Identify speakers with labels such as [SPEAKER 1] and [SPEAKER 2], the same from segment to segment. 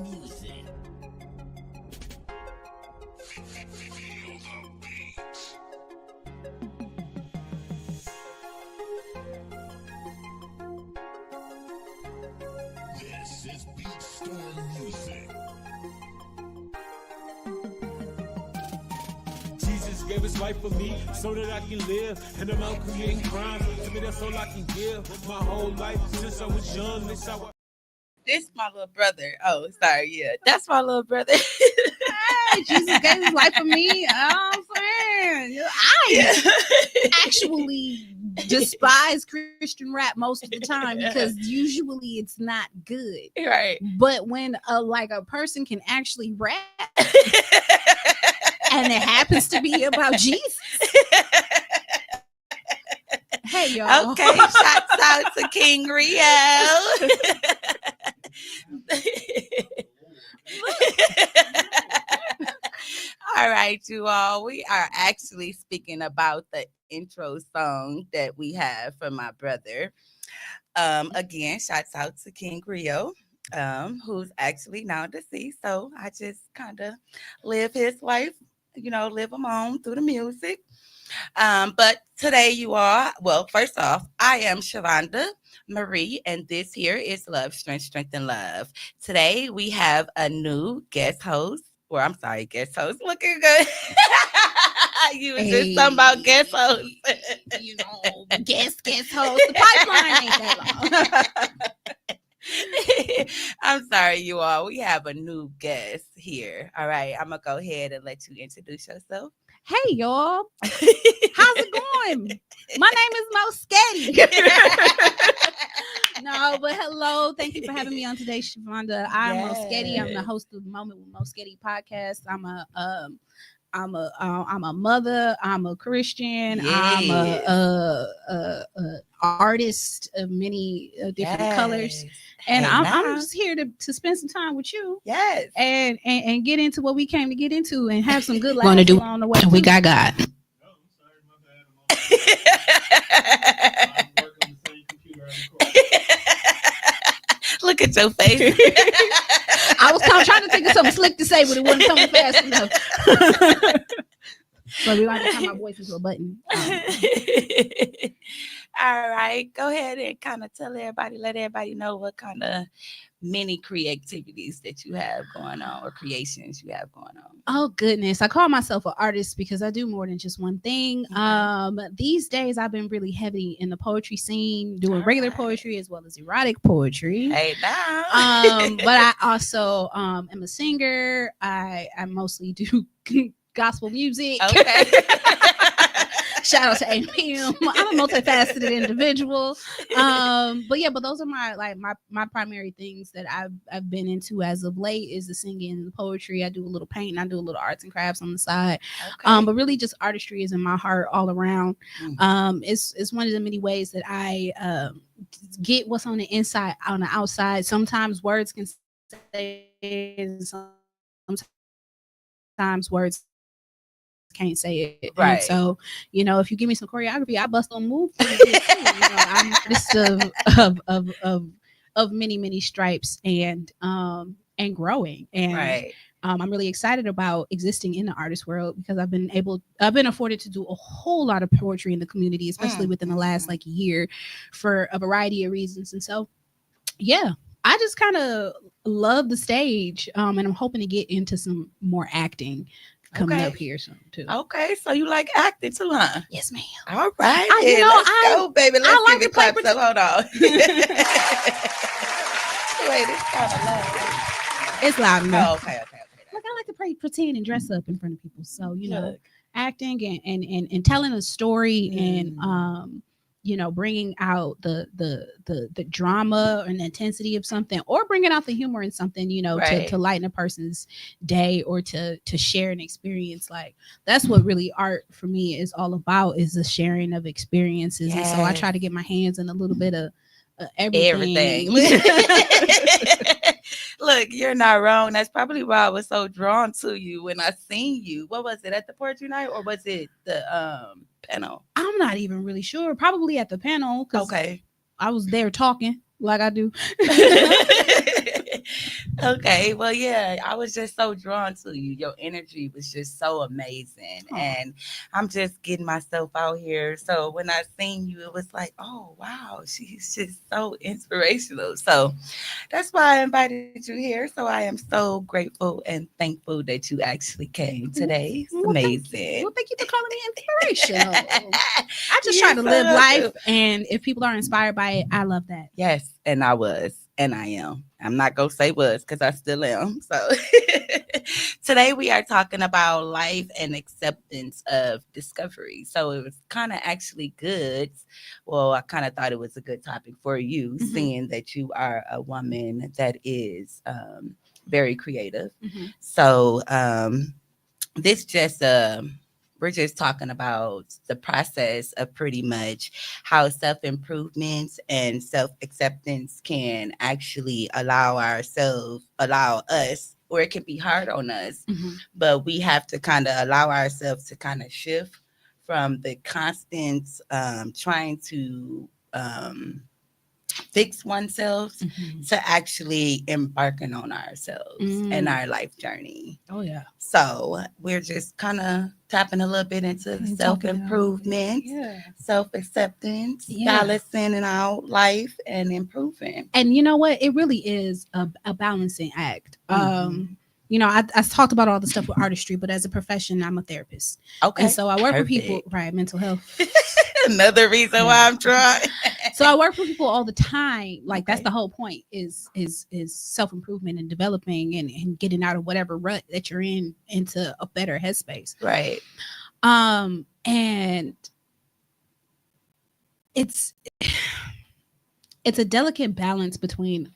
[SPEAKER 1] music. This is Beatstorm Music.
[SPEAKER 2] Jesus gave his life for me so that I can live, and I'm out creating crime. To me, that's all I can give. My whole life since I was young, this how I.
[SPEAKER 3] This my little brother. Oh, sorry. Yeah, that's my little brother.
[SPEAKER 4] Hey, Jesus gave his life for me. I'm saying I actually despise Christian rap most of the time because usually it's not good.
[SPEAKER 3] Right.
[SPEAKER 4] But when a person can actually rap and it happens to be about Jesus. Hey y'all.
[SPEAKER 3] Okay, shouts out to King Rio. All right, you all. We are actually speaking about the intro song that we have from my brother. Again, shouts out to King Rio, who's actually now deceased. So I just kind of live his life, live him on through the music. But today you all, well, first off, I am Shavonda Marie, and this here is Love, Strength, Strength, and Love. Today we have a new guest host. Well, I'm sorry, guest host. Looking good. You was just talking about guest host.
[SPEAKER 4] Guest host. The pipeline ain't that long.
[SPEAKER 3] I'm sorry, you all. We have a new guest here. All right, I'm gonna go ahead and let you introduce yourself.
[SPEAKER 4] Hey y'all, how's it going? My name is Mo Sketty. No, but hello, thank you for having me on today, Shavonda. I'm Mo Sketty. I'm the host of the Moment with Mo Sketty podcast. I'm a mother. I'm a Christian. I'm a artist of many different colors, and I'm just here to spend some time with you.
[SPEAKER 3] Yes,
[SPEAKER 4] and get into what we came to get into and have some good laughs
[SPEAKER 5] Gonna do
[SPEAKER 4] along the way.
[SPEAKER 5] we got God.
[SPEAKER 3] Look at your face.
[SPEAKER 4] I was kind of trying to think of something slick to say, but it wasn't coming fast enough. So we like to turn my voice into a button.
[SPEAKER 3] All right, go ahead and kind of let everybody know what kind of mini creativities that you have going on or creations you have going on.
[SPEAKER 4] Oh goodness, I call myself an artist because I do more than just one thing.
[SPEAKER 3] Okay.
[SPEAKER 4] These days I've been really heavy in the poetry scene, doing regular poetry as well as erotic poetry.
[SPEAKER 3] Hey now.
[SPEAKER 4] But I also am a singer. I mostly do gospel music.
[SPEAKER 3] Okay.
[SPEAKER 4] Shout out to APM. I'm a multifaceted individual. But those are my primary things that I've been into as of late is the singing and the poetry. I do a little painting, I do a little arts and crafts on the side.
[SPEAKER 3] Okay.
[SPEAKER 4] But really just artistry is in my heart all around. It's one of the many ways that I get what's on the inside on the outside. Sometimes words can say, sometimes words can't say it.
[SPEAKER 3] Right.
[SPEAKER 4] And so, if you give me some choreography, I bust on move. I'm just of many stripes and growing. And
[SPEAKER 3] Right.
[SPEAKER 4] I'm really excited about existing in the artist world because I've been afforded to do a whole lot of poetry in the community, especially within the last year for a variety of reasons. And so, yeah, I just kind of love the stage. And I'm hoping to get into some more acting coming up here soon too.
[SPEAKER 3] Okay, so you like acting too, huh?
[SPEAKER 4] Yes, ma'am.
[SPEAKER 3] All right,
[SPEAKER 4] let's
[SPEAKER 3] go, baby. Let's
[SPEAKER 4] I like
[SPEAKER 3] give it
[SPEAKER 4] to play
[SPEAKER 3] claps up. Hold on. Wait, it's kind of loud.
[SPEAKER 4] It's loud enough.
[SPEAKER 3] Oh, okay.
[SPEAKER 4] Look, I like to pretend and dress up in front of people. So
[SPEAKER 3] Look.
[SPEAKER 4] acting and telling a story and bringing out the drama and the intensity of something, or bringing out the humor in something,
[SPEAKER 3] Right.
[SPEAKER 4] to lighten a person's day or to share an experience. Like that's what really art for me is all about, is the sharing of experiences.
[SPEAKER 3] Yes.
[SPEAKER 4] And so I try to get my hands in a little bit of everything.
[SPEAKER 3] Look, you're not wrong. That's probably why I was so drawn to you when I seen you. What was it, at the poetry night, or was it the panel?
[SPEAKER 4] I'm not even really sure. Probably at the panel.
[SPEAKER 3] Okay.
[SPEAKER 4] I was there talking like I do.
[SPEAKER 3] Okay, well, yeah, I was just so drawn to you. Your energy was just so amazing,
[SPEAKER 4] Aw.
[SPEAKER 3] and I'm just getting myself out here. So when I seen you, it was like, oh wow, she's just so inspirational. So that's why I invited you here. So I am so grateful and thankful that you actually came today. It's
[SPEAKER 4] Well, thank you.
[SPEAKER 3] amazing.
[SPEAKER 4] Well, thank you for calling me inspirational. I just
[SPEAKER 3] You're
[SPEAKER 4] try to
[SPEAKER 3] so
[SPEAKER 4] live life,
[SPEAKER 3] welcome.
[SPEAKER 4] and if people are inspired by it, I love that.
[SPEAKER 3] Yes, and I was, and I am. I'm not gonna say was because I still am. So today we are talking about life and acceptance of discovery. So it was kind of actually good. Well, I kind of thought it was a good topic for you,
[SPEAKER 4] Mhm.
[SPEAKER 3] seeing that you are a woman that is very creative.
[SPEAKER 4] Mhm.
[SPEAKER 3] So this just we're just talking about the process of pretty much how self-improvement and self-acceptance can actually allow us, or it can be hard on us,
[SPEAKER 4] Mhm.
[SPEAKER 3] but we have to kind of allow ourselves to kind of shift from the constant trying to fix oneself
[SPEAKER 4] Mhm.
[SPEAKER 3] to actually embarking on ourselves and
[SPEAKER 4] Mm.
[SPEAKER 3] our life journey.
[SPEAKER 4] Oh yeah.
[SPEAKER 3] So we're just kind of tapping a little bit into
[SPEAKER 4] And
[SPEAKER 3] self
[SPEAKER 4] talking it out.
[SPEAKER 3] improvement,
[SPEAKER 4] Yeah.
[SPEAKER 3] self acceptance,
[SPEAKER 4] Yeah.
[SPEAKER 3] balancing out life and improving.
[SPEAKER 4] And you know what? It really is a balancing act.
[SPEAKER 3] Mhm.
[SPEAKER 4] You know, I talked about all the stuff with artistry, but as a profession, I'm a therapist.
[SPEAKER 3] Okay.
[SPEAKER 4] And so I work with people,
[SPEAKER 3] Perfect.
[SPEAKER 4] right? Mental health.
[SPEAKER 3] Another reason why I'm trying.
[SPEAKER 4] So I work with people all the time. Like that's
[SPEAKER 3] Okay.
[SPEAKER 4] the whole point is self improvement and developing and getting out of whatever rut that you're in into a better headspace.
[SPEAKER 3] Right.
[SPEAKER 4] And it's it's a delicate balance between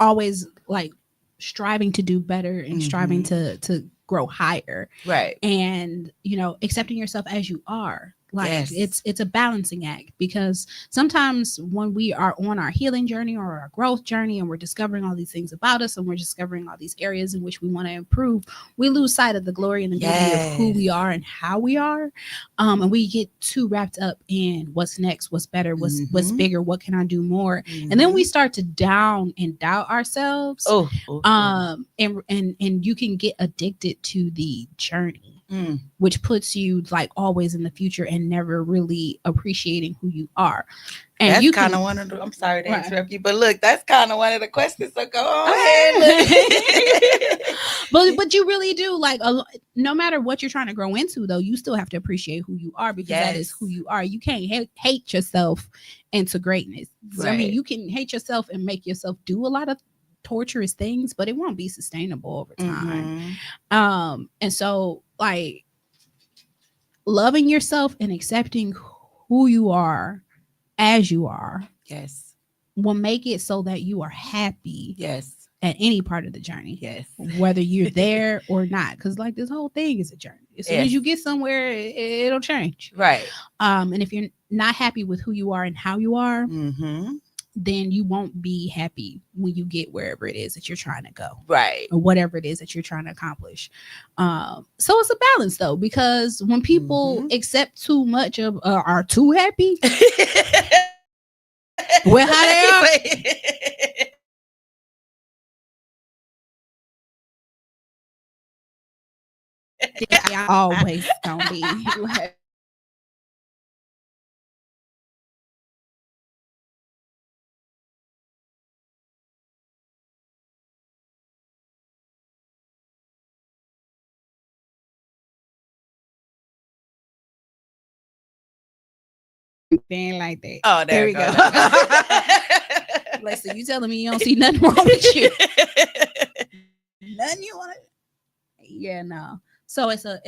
[SPEAKER 4] always like striving to do better and striving to grow higher,
[SPEAKER 3] Right.
[SPEAKER 4] and you know, accepting yourself as you are. Like
[SPEAKER 3] Yes.
[SPEAKER 4] it's a balancing act, because sometimes when we are on our healing journey or our growth journey and we're discovering all these things about us and we're discovering all these areas in which we want to improve, we lose sight of the glory and the beauty of who we
[SPEAKER 3] Yes.
[SPEAKER 4] are and how we are. And we get too wrapped up in what's next, what's better, what's
[SPEAKER 3] Mhm.
[SPEAKER 4] bigger, what can I do more, and then we
[SPEAKER 3] Mhm.
[SPEAKER 4] start to down and doubt ourselves.
[SPEAKER 3] Oh.
[SPEAKER 4] And you can get addicted to the journey,
[SPEAKER 3] Mm.
[SPEAKER 4] which puts you like always in the future and never really appreciating who you are. And
[SPEAKER 3] That's
[SPEAKER 4] you
[SPEAKER 3] kind of
[SPEAKER 4] can,
[SPEAKER 3] one of the. I'm sorry to
[SPEAKER 4] right.
[SPEAKER 3] interrupt you, but look, that's kind of one of the questions. So go on
[SPEAKER 4] Okay.
[SPEAKER 3] ahead.
[SPEAKER 4] but you really do like no matter what you're trying to grow into, though, you still have to appreciate who you are, because that is
[SPEAKER 3] Yes.
[SPEAKER 4] who you are. You can't hate yourself into greatness. I mean,
[SPEAKER 3] Right.
[SPEAKER 4] you can hate yourself and make yourself do a lot of torturous things, but it won't be sustainable over time.
[SPEAKER 3] Mhm.
[SPEAKER 4] And so like loving yourself and accepting who you are as you are
[SPEAKER 3] Yes.
[SPEAKER 4] will make it so that you are happy
[SPEAKER 3] Yes.
[SPEAKER 4] at any part of the journey,
[SPEAKER 3] Yes.
[SPEAKER 4] whether you're there or not. Because like this whole thing is a journey. As soon as you
[SPEAKER 3] Yes.
[SPEAKER 4] get somewhere, it'll change.
[SPEAKER 3] Right.
[SPEAKER 4] And if you're not happy with who you are and how you are,
[SPEAKER 3] Mhm.
[SPEAKER 4] then you won't be happy when you get wherever it is that you're trying to go,
[SPEAKER 3] Right.
[SPEAKER 4] or whatever it is that you're trying to accomplish. So it's a balance, though, because when people
[SPEAKER 3] Mhm.
[SPEAKER 4] accept too much of are too happy with how they are, I always gonna be like, being like that.
[SPEAKER 3] Oh,
[SPEAKER 4] There
[SPEAKER 3] there
[SPEAKER 4] we
[SPEAKER 3] we go.
[SPEAKER 4] go. Like, so you telling me you don't see nothing wrong with you? Nothing you want to? Yeah, no. So it's a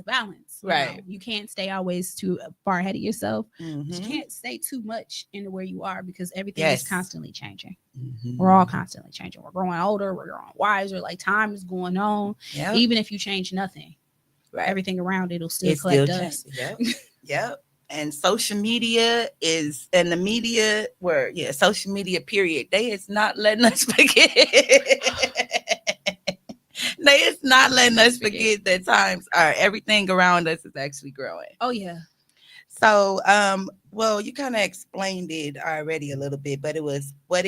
[SPEAKER 4] balance, you know?
[SPEAKER 3] Right.
[SPEAKER 4] You can't stay always too far ahead of yourself. But you
[SPEAKER 3] Mhm.
[SPEAKER 4] can't stay too much into where you are, because everything is
[SPEAKER 3] Yes.
[SPEAKER 4] constantly changing.
[SPEAKER 3] Mhm.
[SPEAKER 4] We're all constantly changing. We're growing older. We're growing wiser. Like time is going on.
[SPEAKER 3] Yep.
[SPEAKER 4] Even if you change nothing,
[SPEAKER 3] Right.
[SPEAKER 4] everything around it'll still
[SPEAKER 3] It's
[SPEAKER 4] collect
[SPEAKER 3] still
[SPEAKER 4] dust.
[SPEAKER 3] changing. Yep. Yep. And social media is, and the media, where, yeah, social media, period. They is not letting us forget. They is not letting us forget that times are, everything around us is actually growing.
[SPEAKER 4] Oh yeah.
[SPEAKER 3] So, well, you kind of explained it already a little bit, but it was what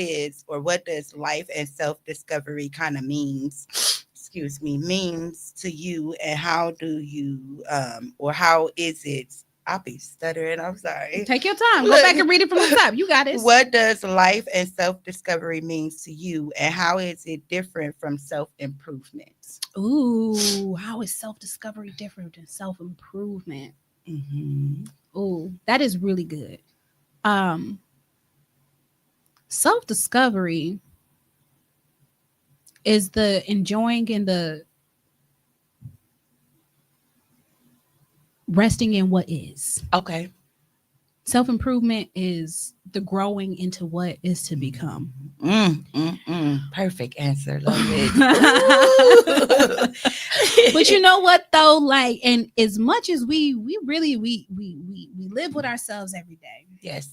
[SPEAKER 3] does life and self-discovery kind of means, excuse me, means to you, and how do you, or how is it? I'll be stuttering. I'm sorry.
[SPEAKER 4] Take your time. Go back and read it from the top. You got it.
[SPEAKER 3] What does life and self-discovery means to you, and how is it different from self-improvement?
[SPEAKER 4] Ooh, how is self-discovery different than self-improvement? Ooh, that is really good. Self-discovery is the enjoying and the resting in what is.
[SPEAKER 3] Okay.
[SPEAKER 4] Self-improvement is the growing into what is to become.
[SPEAKER 3] Perfect answer. Love it.
[SPEAKER 4] But you know what though? Like, and as much as we really we live with ourselves every day.
[SPEAKER 3] Yes.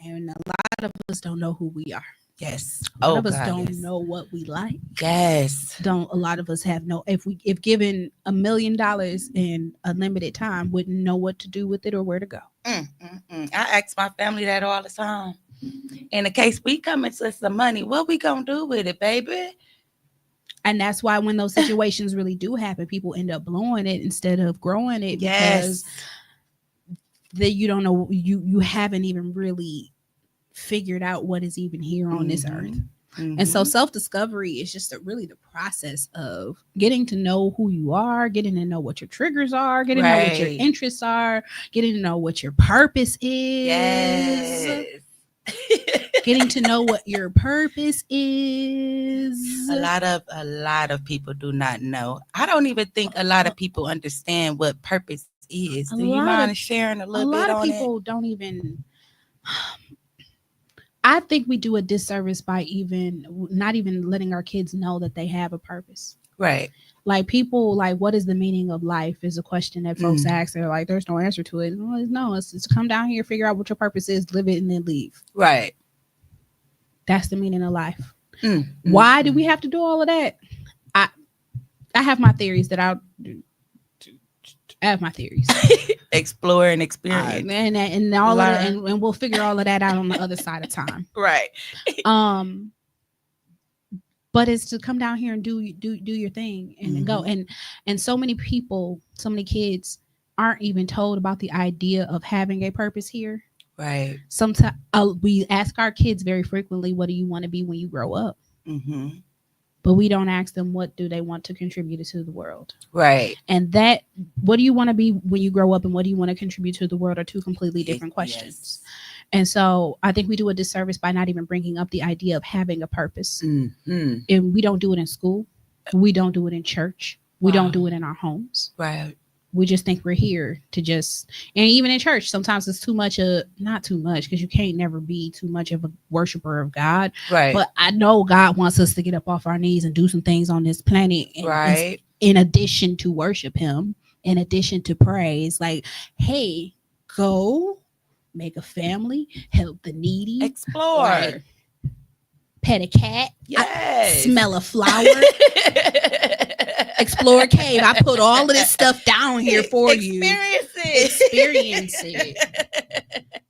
[SPEAKER 4] And a lot of us don't know who we are.
[SPEAKER 3] Yes.
[SPEAKER 4] A lot of us don't know what we like.
[SPEAKER 3] Yes.
[SPEAKER 4] A lot of us have no, if given $1 million in a limited time, wouldn't know what to do with it or where to go.
[SPEAKER 3] I ask my family that all the time. In the case we come into some money, what we gonna do with it, baby?
[SPEAKER 4] And that's why when those situations really do happen, people end up blowing it instead of growing it.
[SPEAKER 3] Yes.
[SPEAKER 4] Because you don't know, you haven't even really figured out what is even here on this earth. And so self-discovery is just really the process of getting to know who you are, getting to know what your triggers are, getting to know what your interests are, getting to know what your purpose is.
[SPEAKER 3] Yes.
[SPEAKER 4] Getting to know what your purpose is.
[SPEAKER 3] A lot of people do not know. I don't even think a lot of people understand what purpose is. Do you mind sharing a little bit on it?
[SPEAKER 4] A lot of people don't even. I think we do a disservice by not even letting our kids know that they have a purpose.
[SPEAKER 3] Right.
[SPEAKER 4] Like people, like, what is the meaning of life is a question that folks ask. They're like, there's no answer to it. No, it's come down here, figure out what your purpose is, live it, and then leave. Right. That's the meaning of life. Why do we have to do all of that? I have my theories that I'll do. I have my theories.
[SPEAKER 3] Explore and experience.
[SPEAKER 4] And all of that, and we'll figure all of that out on the other side of time.
[SPEAKER 3] Right.
[SPEAKER 4] But it's to come down here and do your thing and go. And so many people, so many kids aren't even told about the idea of having a purpose here. Right. Sometimes we ask our kids very frequently, what do you want to be when you grow up? But we don't ask them what do they want to contribute to the world. Right. And that, what do you want to be when you grow up and what do you want to contribute to the world are two completely different questions. Yes. And so I think we do a disservice by not even bringing up the idea of having a purpose. And we don't do it in school. We don't do it in church. We don't do it in our homes. Right. We just think we're here to just, and even in church, sometimes it's too much not too much, because you can't never be too much of a worshiper of God. Right. But I know God wants us to get up off our knees and do some things on this planet. Right. In addition to worship him, in addition to praise, like, hey, go make a family, help the needy, explore, right? Pet a cat, yes. Smell a flower. Explore a cave. I put all of this stuff down here for you. Experience it.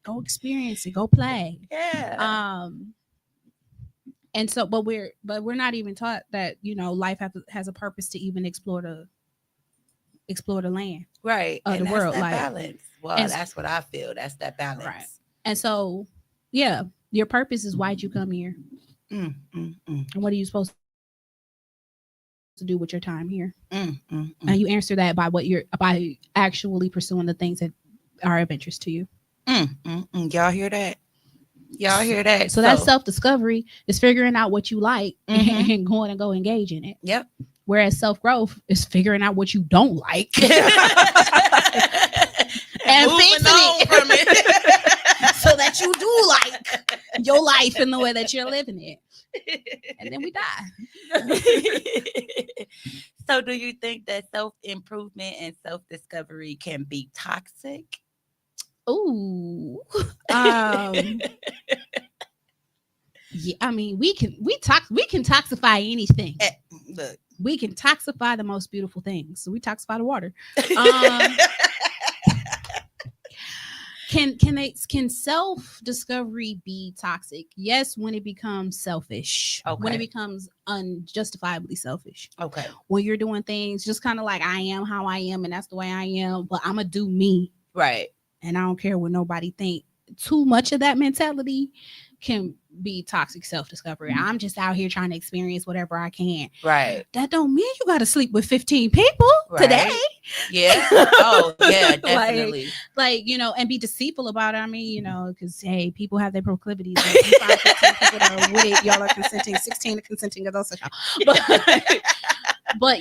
[SPEAKER 4] Go experience it. Go play. Yeah. And so, but we're not even taught that, you know, life has a purpose to even explore the land. Right. Of the world. Like balance. Well, that's what I feel. That's that balance. Right. And so, yeah, your purpose is why'd you come here? And what are you supposed to do with your time here? And you answer that by actually pursuing the things that are of interest to you. Y'all hear that? Y'all hear that? So that's self-discovery, is figuring out what you like and going and go engage in it. Yep. Whereas self-growth is figuring out what you don't like and fixing it from it so that you do like your life in the way that you're living it. And then we die. So do you think that self-improvement and self-discovery can be toxic? Ooh. Yeah, I mean, we can toxify anything. Look, we can toxify the most beautiful things. So we toxify the water. Can self discovery be toxic? Yes, when it becomes selfish.
[SPEAKER 3] Okay.
[SPEAKER 4] When it becomes unjustifiably selfish.
[SPEAKER 3] Okay.
[SPEAKER 4] When you're doing things just kind of like, I am how I am and that's the way I am, but I'm gonna do me.
[SPEAKER 3] Right.
[SPEAKER 4] And I don't care what nobody think. Too much of that mentality can be toxic self-discovery. I'm just out here trying to experience whatever I can.
[SPEAKER 3] Right.
[SPEAKER 4] That don't mean you got to sleep with 15 people today.
[SPEAKER 3] Yeah. Oh, yeah, definitely.
[SPEAKER 4] like, and be deceitful about it. I mean, because, hey, people have their proclivities. Like, you find 15 people that are with it, y'all are consenting, 16 are consenting adults. But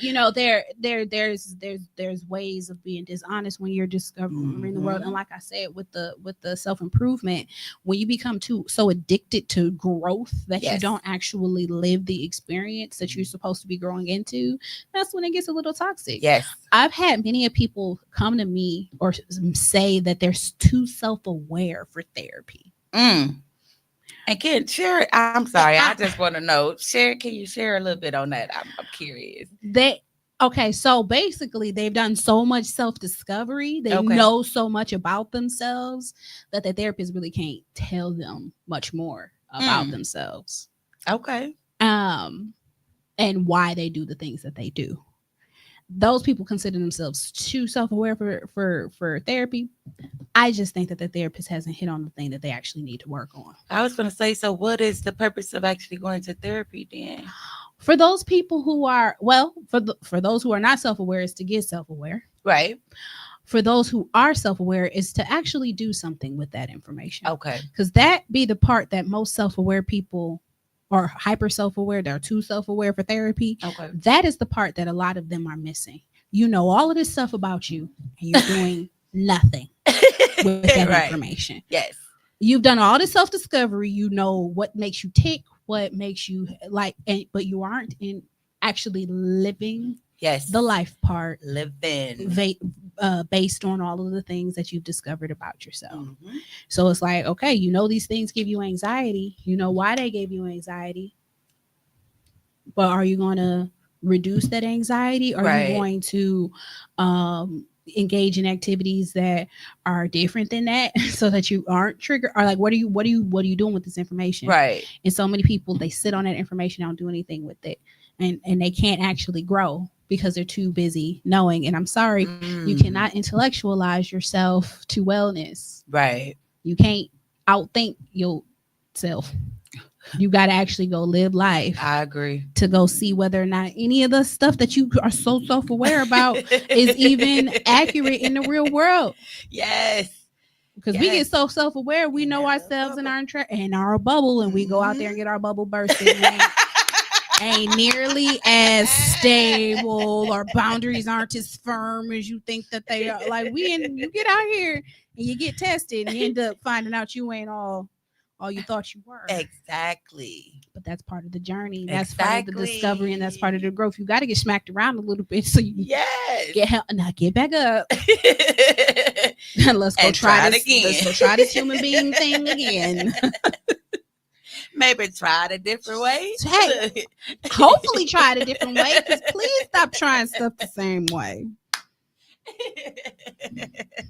[SPEAKER 4] there's ways of being dishonest when you're discovering the world. And like I said, with the self-improvement, when you become so addicted to growth that you don't actually live the experience that you're supposed to be growing into, that's when it gets a little toxic.
[SPEAKER 3] Yes.
[SPEAKER 4] I've had many of people come to me or say that they're too self-aware for therapy.
[SPEAKER 3] And can share, I'm sorry, I just want to know, can you share a little bit on that? I'm curious.
[SPEAKER 4] Okay, so basically they've done so much self-discovery. They know so much about themselves that the therapist really can't tell them much more about themselves.
[SPEAKER 3] Okay.
[SPEAKER 4] And why they do the things that they do. Those people consider themselves too self-aware for therapy. I just think that the therapist hasn't hit on the thing that they actually need to work on.
[SPEAKER 3] I was going to say, so what is the purpose of actually going to therapy then?
[SPEAKER 4] For those people who are, for those who are not self-aware, is to get self-aware.
[SPEAKER 3] Right.
[SPEAKER 4] For those who are self-aware, is to actually do something with that information.
[SPEAKER 3] Okay.
[SPEAKER 4] Because that be the part that most self-aware people are hyper self-aware. They're too self-aware for therapy.
[SPEAKER 3] Okay.
[SPEAKER 4] That is the part that a lot of them are missing. You know all of this stuff about you, and you're doing nothing with that information.
[SPEAKER 3] Yes.
[SPEAKER 4] You've done all this self-discovery. You know what makes you tick, what makes you like, but you aren't in actually living the life part. Based on all of the things that you've discovered about yourself. So it's like, okay, these things give you anxiety. You know why they gave you anxiety. But are you going to reduce that anxiety? Are you going to engage in activities that are different than that so that you aren't triggered? Or like, what are you doing with this information?
[SPEAKER 3] Right.
[SPEAKER 4] And so many people, they sit on that information, don't do anything with it, and they can't actually grow because they're too busy knowing. And I'm sorry, you cannot intellectualize yourself to wellness.
[SPEAKER 3] Right.
[SPEAKER 4] You can't outthink yourself. You got to actually go live life.
[SPEAKER 3] I agree.
[SPEAKER 4] To go see whether or not any of the stuff that you are so self-aware about is even accurate in the real world.
[SPEAKER 3] Yes.
[SPEAKER 4] Because we get so self-aware, we know ourselves in our bubble, and we go out there and get our bubble bursted. Ain't nearly as stable, or boundaries aren't as firm as you think that they are. Like you get out here and you get tested, and you end up finding out you ain't all you thought you were.
[SPEAKER 3] Exactly.
[SPEAKER 4] But that's part of the journey. That's part of the discovery, and that's part of the growth. You got to get smacked around a little bit so you get help. Now get back up. Let's go try this again. Let's go try this human being thing again.
[SPEAKER 3] Maybe try it a different way.
[SPEAKER 4] Hey, hopefully try it a different way. Because please stop trying stuff the same way.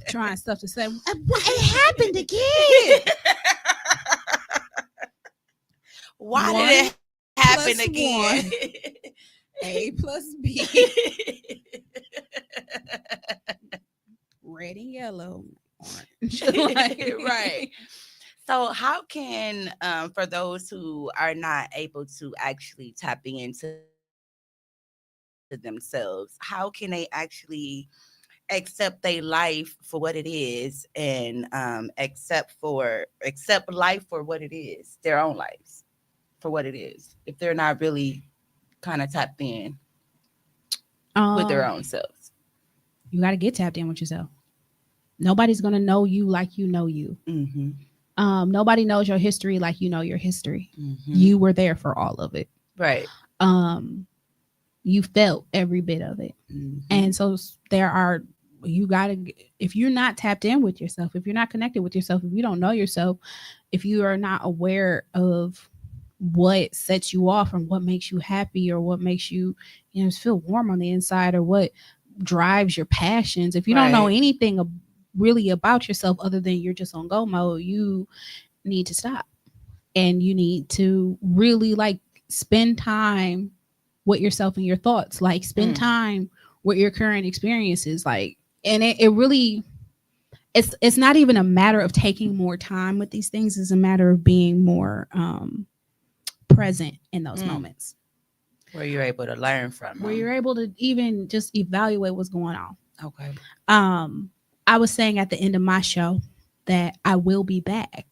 [SPEAKER 4] Trying stuff the same way. It happened again.
[SPEAKER 3] Why did it happen again?
[SPEAKER 4] A plus B. Red and yellow. Orange.
[SPEAKER 3] Right. So how can, for those who are not able to actually tap into themselves, how can they actually accept their life for what it is, and accept life for what it is, their own lives for what it is, if they're not really kind of tapped in with their own selves?
[SPEAKER 4] You got to get tapped in with yourself. Nobody's going to know you like you know you. Nobody knows your history like you know your history. You were there for all of it.
[SPEAKER 3] Right.
[SPEAKER 4] You felt every bit of it. And so if you're not tapped in with yourself, if you're not connected with yourself, if you don't know yourself, if you are not aware of what sets you off and what makes you happy, or what makes you, feel warm on the inside, or what drives your passions, if you don't know anything really about yourself other than you're just on go mode, you need to stop. And you need to really like spend time with yourself and your thoughts. Like spend time with your current experiences. Like, and it really, it's not even a matter of taking more time with these things. It's a matter of being more present in those moments.
[SPEAKER 3] Where you're able to learn from
[SPEAKER 4] Where
[SPEAKER 3] them.
[SPEAKER 4] you're able to even just evaluate what's going on.
[SPEAKER 3] Okay.
[SPEAKER 4] I was saying at the end of my show that I will be back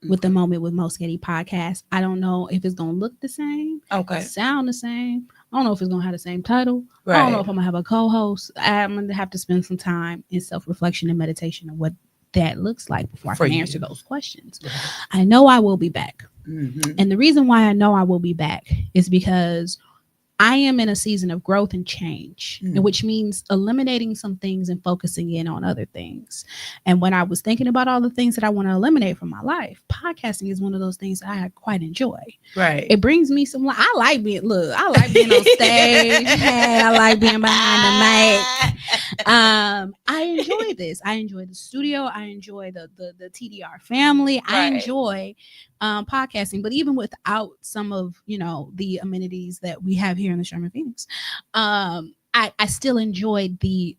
[SPEAKER 4] with the Moment with Mo Sketty podcast. I don't know if it's gonna look the same, sound the same. I don't know if it's gonna have the same title. I don't know if I'm gonna have a co-host. I'm gonna have to spend some time in self-reflection and meditation of what that looks like before I can answer those questions. Right. I know I will be back. And the reason why I know I will be back is because I am in a season of growth and change, and which means eliminating some things and focusing in on other things. And when I was thinking about all the things that I want to eliminate from my life, podcasting is one of those things that I quite enjoy. Right. It brings me some, I like being on stage. Hey, I like being behind the mic. I enjoy this. I enjoy the studio. I enjoy the TDR family. Right. I enjoy podcasting, but even without some of, the amenities that we have here in the Sherman Phoenix, I still enjoyed the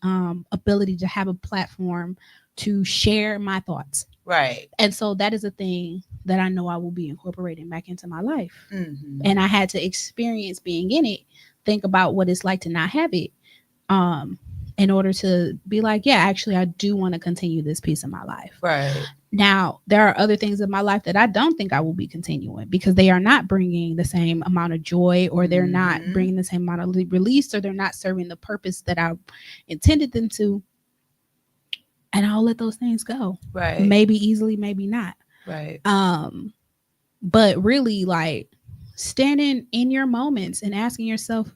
[SPEAKER 4] ability to have a platform to share my thoughts. Right. And so that is a thing that I know I will be incorporating back into my life. And I had to experience being in it, think about what it's like to not have it, in order to be like, yeah, actually, I do want to continue this piece of my life. Right. Now, there are other things in my life that I don't think I will be continuing because they are not bringing the same amount of joy, or they're not bringing the same amount of release, or they're not serving the purpose that I intended them to. And I'll let those things go. Right. Maybe easily, maybe not. Right. But really, like, standing in your moments and asking yourself,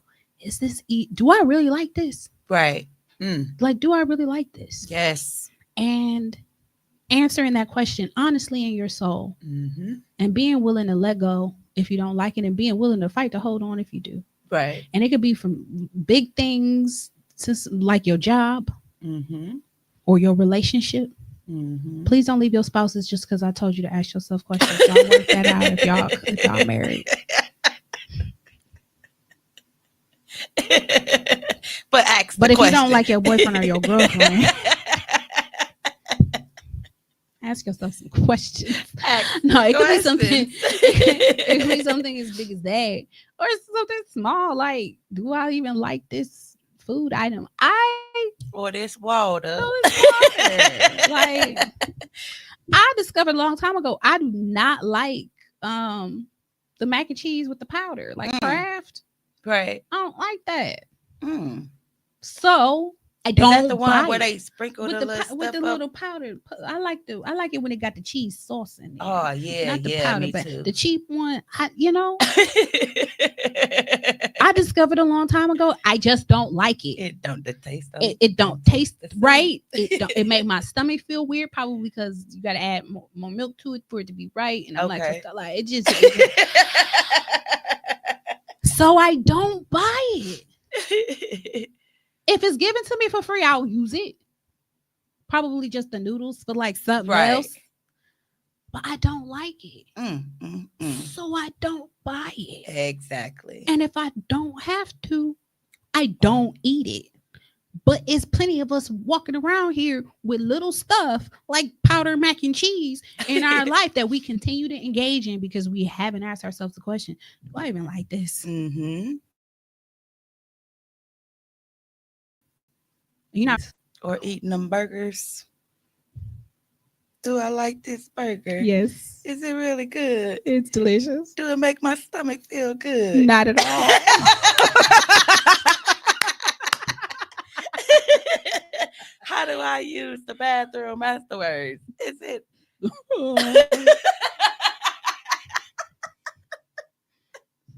[SPEAKER 4] do I really like this? Right. Like, do I really like this? Yes. And answering that question honestly in your soul, and being willing to let go if you don't like it, and being willing to fight to hold on if you do. Right. And it could be from big things to like your job or your relationship. Please don't leave your spouses just because I told you to ask yourself questions. Y'all work that out if y'all married. But if you don't like your boyfriend or your girlfriend, ask yourself some questions. It could be something. It could be something as big as that, or something small like, do I even like this food item? Or this water. Like, I discovered a long time ago, I do not like the mac and cheese with the powder, like Kraft. Right. I don't like that. So I don't. Is that the one where they sprinkle the little powder? I like it when it got the cheese sauce in there. Oh yeah, not the powder, but too. The cheap one. I discovered a long time ago. I just don't like it. It don't taste. It don't taste right. It made my stomach feel weird. Probably because you got to add more milk to it for it to be right. And I'm like it just. So I don't buy it. If it's given to me for free, I'll use it. Probably just the noodles for like something else. But I don't like it. So I don't buy it. Exactly. And if I don't have to, I don't eat it. But it's plenty of us walking around here with little stuff like powdered mac and cheese in our life that we continue to engage in because we haven't asked ourselves the question, do I even like this? Or eating them burgers. Do I like this burger? Yes. Is it really good? It's delicious. Do it make my stomach feel good? Not at all. How do I use the bathroom afterwards? Is it?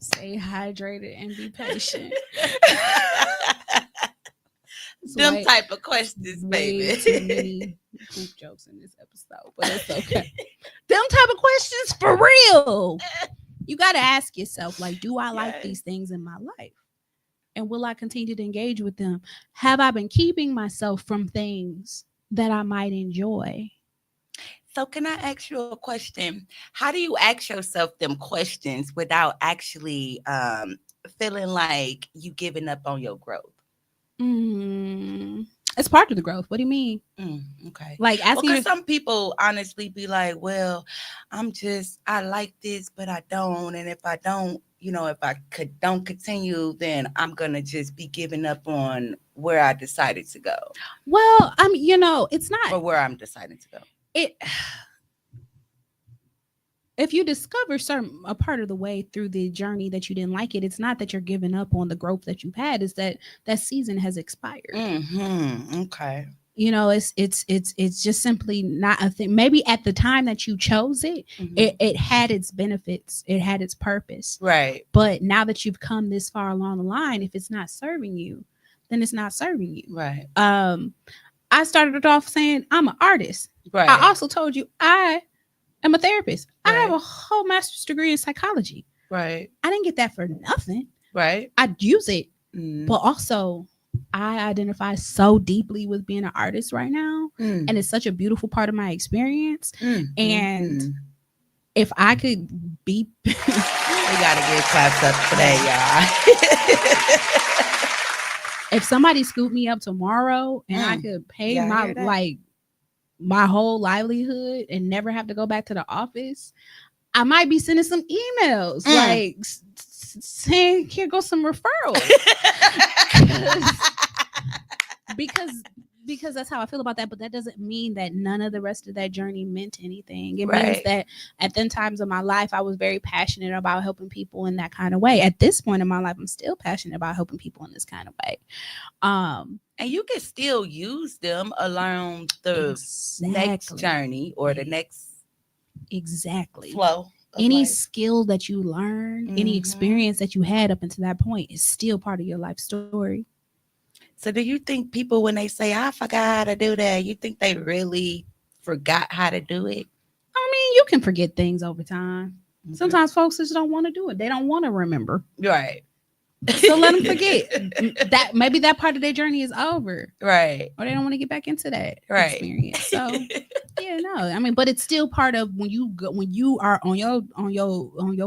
[SPEAKER 4] Stay hydrated and be patient. Them type of questions, baby. Too many poop jokes in this episode, but it's okay. Them type of questions for real. You got to ask yourself, like, do I like these things in my life? And will I continue to engage with them? Have I been keeping myself from things that I might enjoy.
[SPEAKER 3] So can I ask you a question? How do you ask yourself them questions without actually feeling like you giving up on your growth?
[SPEAKER 4] It's part of the growth. What do you mean?
[SPEAKER 3] Okay.
[SPEAKER 4] Like asking
[SPEAKER 3] because some people honestly be like, well, I like this, but I don't. And if I don't, if I don't continue, then I'm going to just be giving up on where I decided to go.
[SPEAKER 4] Well, it's not.
[SPEAKER 3] Or where I'm deciding to go.
[SPEAKER 4] If you discover a part of the way through the journey that you didn't like it, it's not that you're giving up on the growth that you've had. It's that season has expired.
[SPEAKER 3] Okay.
[SPEAKER 4] It's just simply not a thing. Maybe at the time that you chose it, it had its benefits, it had its purpose,
[SPEAKER 3] right?
[SPEAKER 4] But now that you've come this far along the line, if it's not serving you, then it's not serving you,
[SPEAKER 3] right?
[SPEAKER 4] I started it off saying I'm an artist,
[SPEAKER 3] right?
[SPEAKER 4] I also told you I am a therapist,
[SPEAKER 3] right.
[SPEAKER 4] I have a whole master's degree in psychology,
[SPEAKER 3] right?
[SPEAKER 4] I didn't get that for nothing,
[SPEAKER 3] right?
[SPEAKER 4] I'd use it, but also I identify so deeply with being an artist right now, and it's such a beautiful part of my experience. And if I could be,
[SPEAKER 3] we gotta get claps up today, y'all.
[SPEAKER 4] If somebody scooped me up tomorrow and I could pay my whole livelihood and never have to go back to the office, I might be sending some emails like saying, here goes some referrals. because that's how I feel about that. But that doesn't mean that none of the rest of that journey meant anything. It means that at then times of my life, I was very passionate about helping people in that kind of way. At this point in my life, I'm still passionate about helping people in this kind of way.
[SPEAKER 3] And you can still use them along the next journey or the next flow.
[SPEAKER 4] Any skill that you learn, any experience that you had up until that point is still part of your life story.
[SPEAKER 3] So do you think people, when they say, I forgot how to do that, you think they really forgot how to do it?
[SPEAKER 4] I mean, you can forget things over time. Sometimes folks just don't want to do it. They don't want to remember.
[SPEAKER 3] Right.
[SPEAKER 4] So let them forget. That maybe that part of their journey is over.
[SPEAKER 3] Right.
[SPEAKER 4] Or they don't want to get back into that experience. So yeah, no. I mean, but it's still part of when you are on your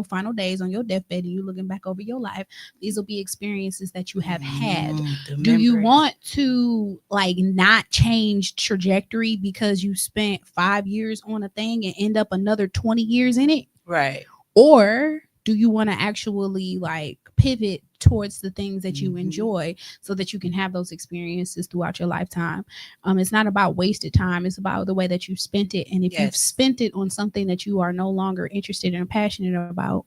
[SPEAKER 4] final days, on your deathbed, and you're looking back over your life, these will be experiences that you have had. Do you want to not change trajectory because you spent 5 years on a thing and end up another 20 years in it?
[SPEAKER 3] Right.
[SPEAKER 4] Or do you want to actually pivot towards the things that you enjoy so that you can have those experiences throughout your lifetime? It's not about wasted time. It's about the way that you spent it. And if you've spent it on something that you are no longer interested and passionate about,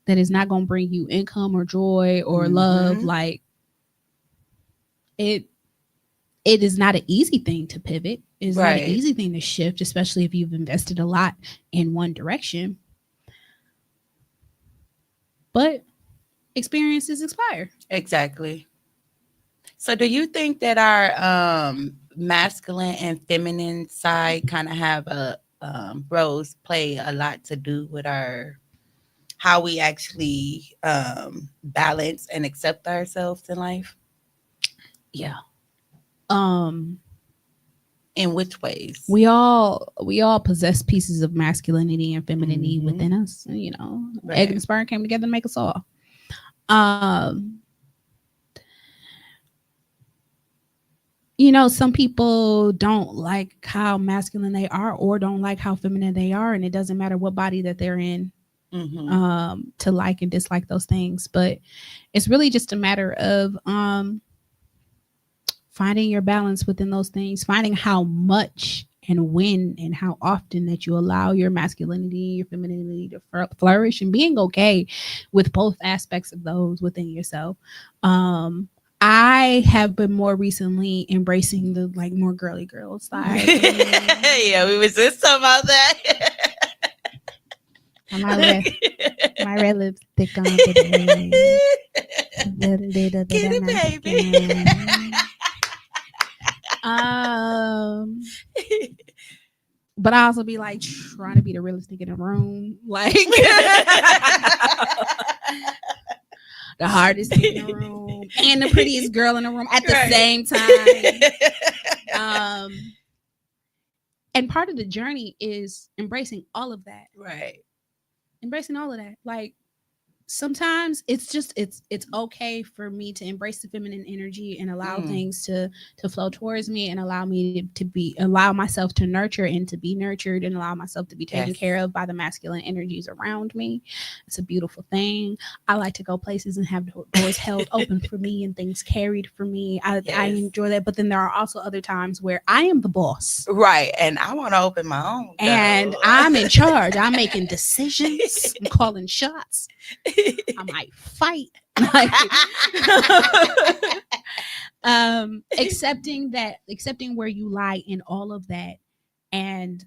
[SPEAKER 4] that is not going to bring you income or joy or love, it is not an easy thing to pivot. It's not an easy thing to shift, especially if you've invested a lot in one direction. But experiences expire. Exactly.
[SPEAKER 3] So do you think that our masculine and feminine side kind of have a roles play a lot to do with how we actually balance and accept ourselves in life?
[SPEAKER 4] Yeah.
[SPEAKER 3] In which ways?
[SPEAKER 4] We all possess pieces of masculinity and femininity within us. Egg and sperm came together to make us all. Some people don't like how masculine they are or don't like how feminine they are, and it doesn't matter what body that they're in to like and dislike those things. But it's really just a matter of finding your balance within those things, finding how much and when and how often that you allow your masculinity, your femininity to flourish, and being okay with both aspects of those within yourself. I have been more recently embracing the more girly girl side.
[SPEAKER 3] Yeah, we was just talking about that.
[SPEAKER 4] My red lipstick on today.
[SPEAKER 3] Get it, baby.
[SPEAKER 4] But I also be trying to be the realest nigga in the room, the hardest thing in the room and the prettiest girl in the room at the same time. And part of the journey is embracing all of that.
[SPEAKER 3] Right.
[SPEAKER 4] Embracing all of that. Like, sometimes it's okay for me to embrace the feminine energy and allow things to flow towards me, and allow me to allow myself to nurture and to be nurtured, and allow myself to be taken care of by the masculine energies around me. It's a beautiful thing. I like to go places and have doors held open for me and things carried for me. I enjoy that. But then there are also other times where I am the boss,
[SPEAKER 3] right, and I want to open my own,
[SPEAKER 4] and I'm in charge. I'm making decisions. I'm calling shots. I might fight. Accepting where you lie in all of that, and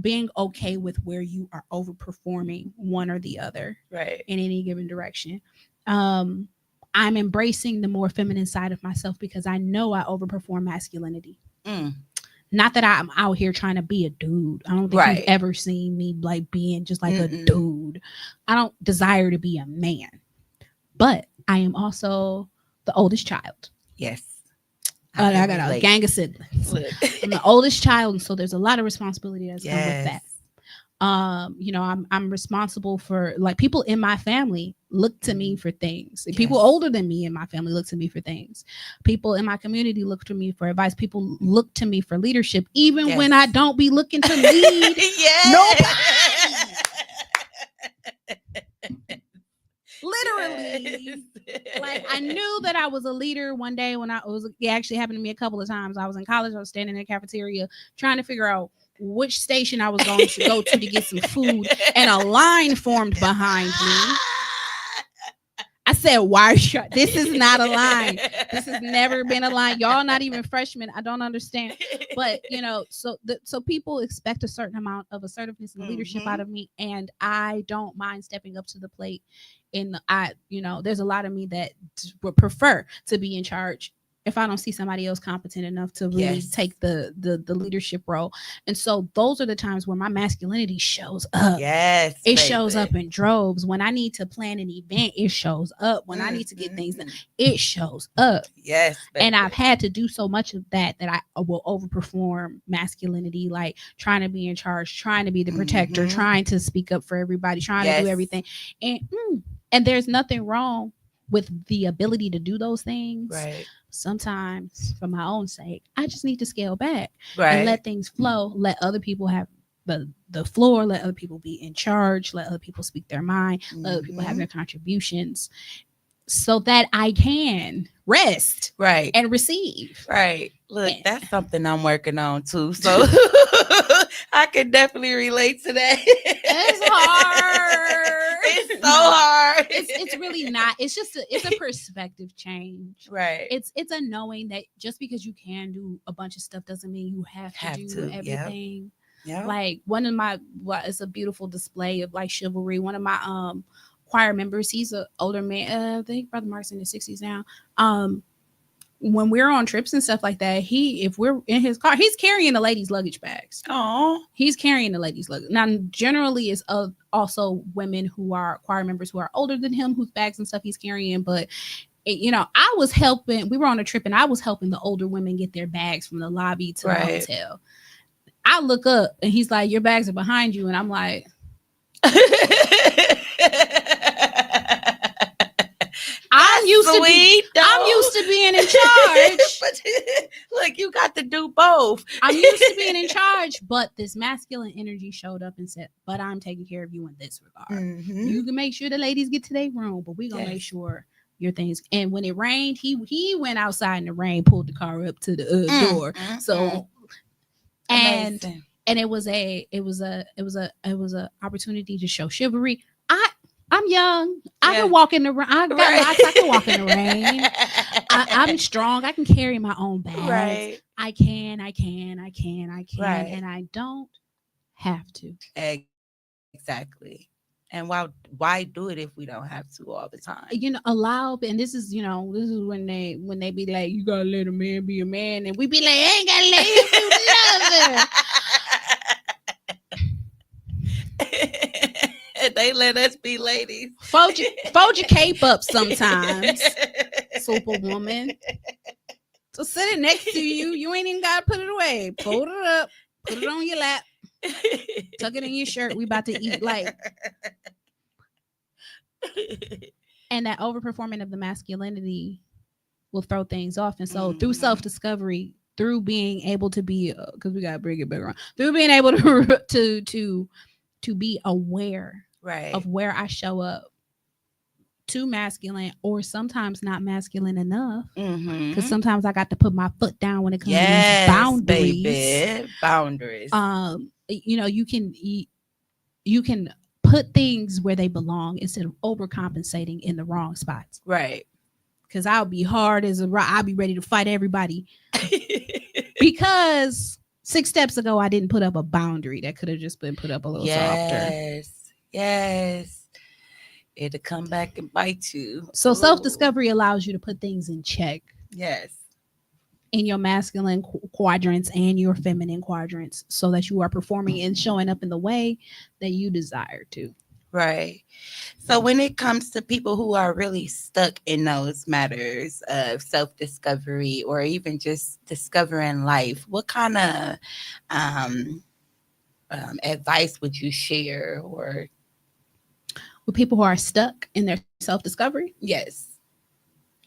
[SPEAKER 4] being okay with where you are overperforming one or the other,
[SPEAKER 3] right,
[SPEAKER 4] in any given direction. I'm embracing the more feminine side of myself because I know I overperform masculinity. Not that I'm out here trying to be a dude. I don't think you've ever seen me like being just like a dude. I don't desire to be a man, but I am also the oldest child.
[SPEAKER 3] Yes.
[SPEAKER 4] I got a gang of siblings. I'm the oldest child, and so there's a lot of responsibility that's come with that. I'm responsible for, like, people in my family look to me for things. People older than me in my family look to me for things. People in my community look to me for advice. People look to me for leadership, even when I don't be looking to lead. Nobody. Literally. Like, I knew that I was a leader one day when it actually happened to me a couple of times. I was in college. I was standing in the cafeteria trying to figure out which station I was going to go to get some food, and a line formed behind me. I said, why? This is not a line. This has never been a line. Y'all not even freshmen. I don't understand. But, so people expect a certain amount of assertiveness and leadership out of me, and I don't mind stepping up to the plate. There's a lot of me that would prefer to be in charge if I don't see somebody else competent enough to really take the leadership role. And so those are the times where my masculinity shows up. Yes. It shows up in droves. When I need to plan an event, it shows up. When I need to get things done, it shows up. Yes. Baby. And I've had to do so much of that I will overperform masculinity, like trying to be in charge, trying to be the protector, trying to speak up for everybody, trying to do everything. And there's nothing wrong with the ability to do those things. Right. Sometimes, for my own sake, I just need to scale back and let things flow. Let other people have the floor. Let other people be in charge. Let other people speak their mind. Let other people have their contributions, so that I can rest and receive. Right.
[SPEAKER 3] Look, that's something I'm working on too. So I can definitely relate to that.
[SPEAKER 4] It's hard.
[SPEAKER 3] It's so hard.
[SPEAKER 4] It's really not. It's a perspective change. Right. It's a knowing that just because you can do a bunch of stuff doesn't mean you have to do everything. Yeah. Like it's a beautiful display of like chivalry. One of my choir members, he's an older man. I think Brother Mark's in his 60s now. When we're on trips and stuff like that, if we're in his car, he's carrying the ladies' luggage bags. Oh, he's carrying the ladies' luggage. Now, generally, it's also women who are choir members who are older than him, whose bags and stuff he's carrying. But I was helping. We were on a trip, and I was helping the older women get their bags from the lobby to the hotel. I look up, and he's like, "Your bags are behind you," and I'm like. I'm used to being in charge.
[SPEAKER 3] But look, you got to do both.
[SPEAKER 4] I'm used to being in charge, but this masculine energy showed up and said, but I'm taking care of you in this regard. You can make sure the ladies get to their room, but we're going to make sure your things. And when it rained, he went outside in the rain, pulled the car up to the door. So, and it was a opportunity to show chivalry. I'm young. I can walk in the rain. I got lots. I can walk in the rain. I'm strong. I can carry my own bags. Right. I can. Right. And I don't have to.
[SPEAKER 3] Exactly. And why do it if we don't have to all the time?
[SPEAKER 4] Allow. And this is when they be like, you gotta let a man be a man, and we be like, I ain't gotta let him do nothing.
[SPEAKER 3] They let us be ladies.
[SPEAKER 4] Fold your cape up sometimes, Superwoman. So sit it next to you. You ain't even gotta put it away. Fold it up. Put it on your lap. Tuck it in your shirt. We about to eat. Like, and that overperforming of the masculinity will throw things off. And so through self-discovery, through being able to be, because we gotta bring it back around, through being able to be aware
[SPEAKER 3] Right.
[SPEAKER 4] of where I show up too masculine or sometimes not masculine enough. Because sometimes I got to put my foot down when it comes to these boundaries.
[SPEAKER 3] Baby. Boundaries.
[SPEAKER 4] You know, you can put things where they belong instead of overcompensating in the wrong spots.
[SPEAKER 3] Right.
[SPEAKER 4] Because I'll be hard as a rock. I'll be ready to fight everybody. Because 6 steps ago, I didn't put up a boundary that could have just been put up a little softer.
[SPEAKER 3] Yes. It'll come back and bite you.
[SPEAKER 4] So self-discovery allows you to put things in check.
[SPEAKER 3] Yes.
[SPEAKER 4] In your masculine quadrants and your feminine quadrants, so that you are performing and showing up in the way that you desire to.
[SPEAKER 3] Right. So when it comes to people who are really stuck in those matters of self-discovery or even just discovering life, what kind of advice would you share? Or
[SPEAKER 4] with people who are stuck in their self-discovery?
[SPEAKER 3] Yes.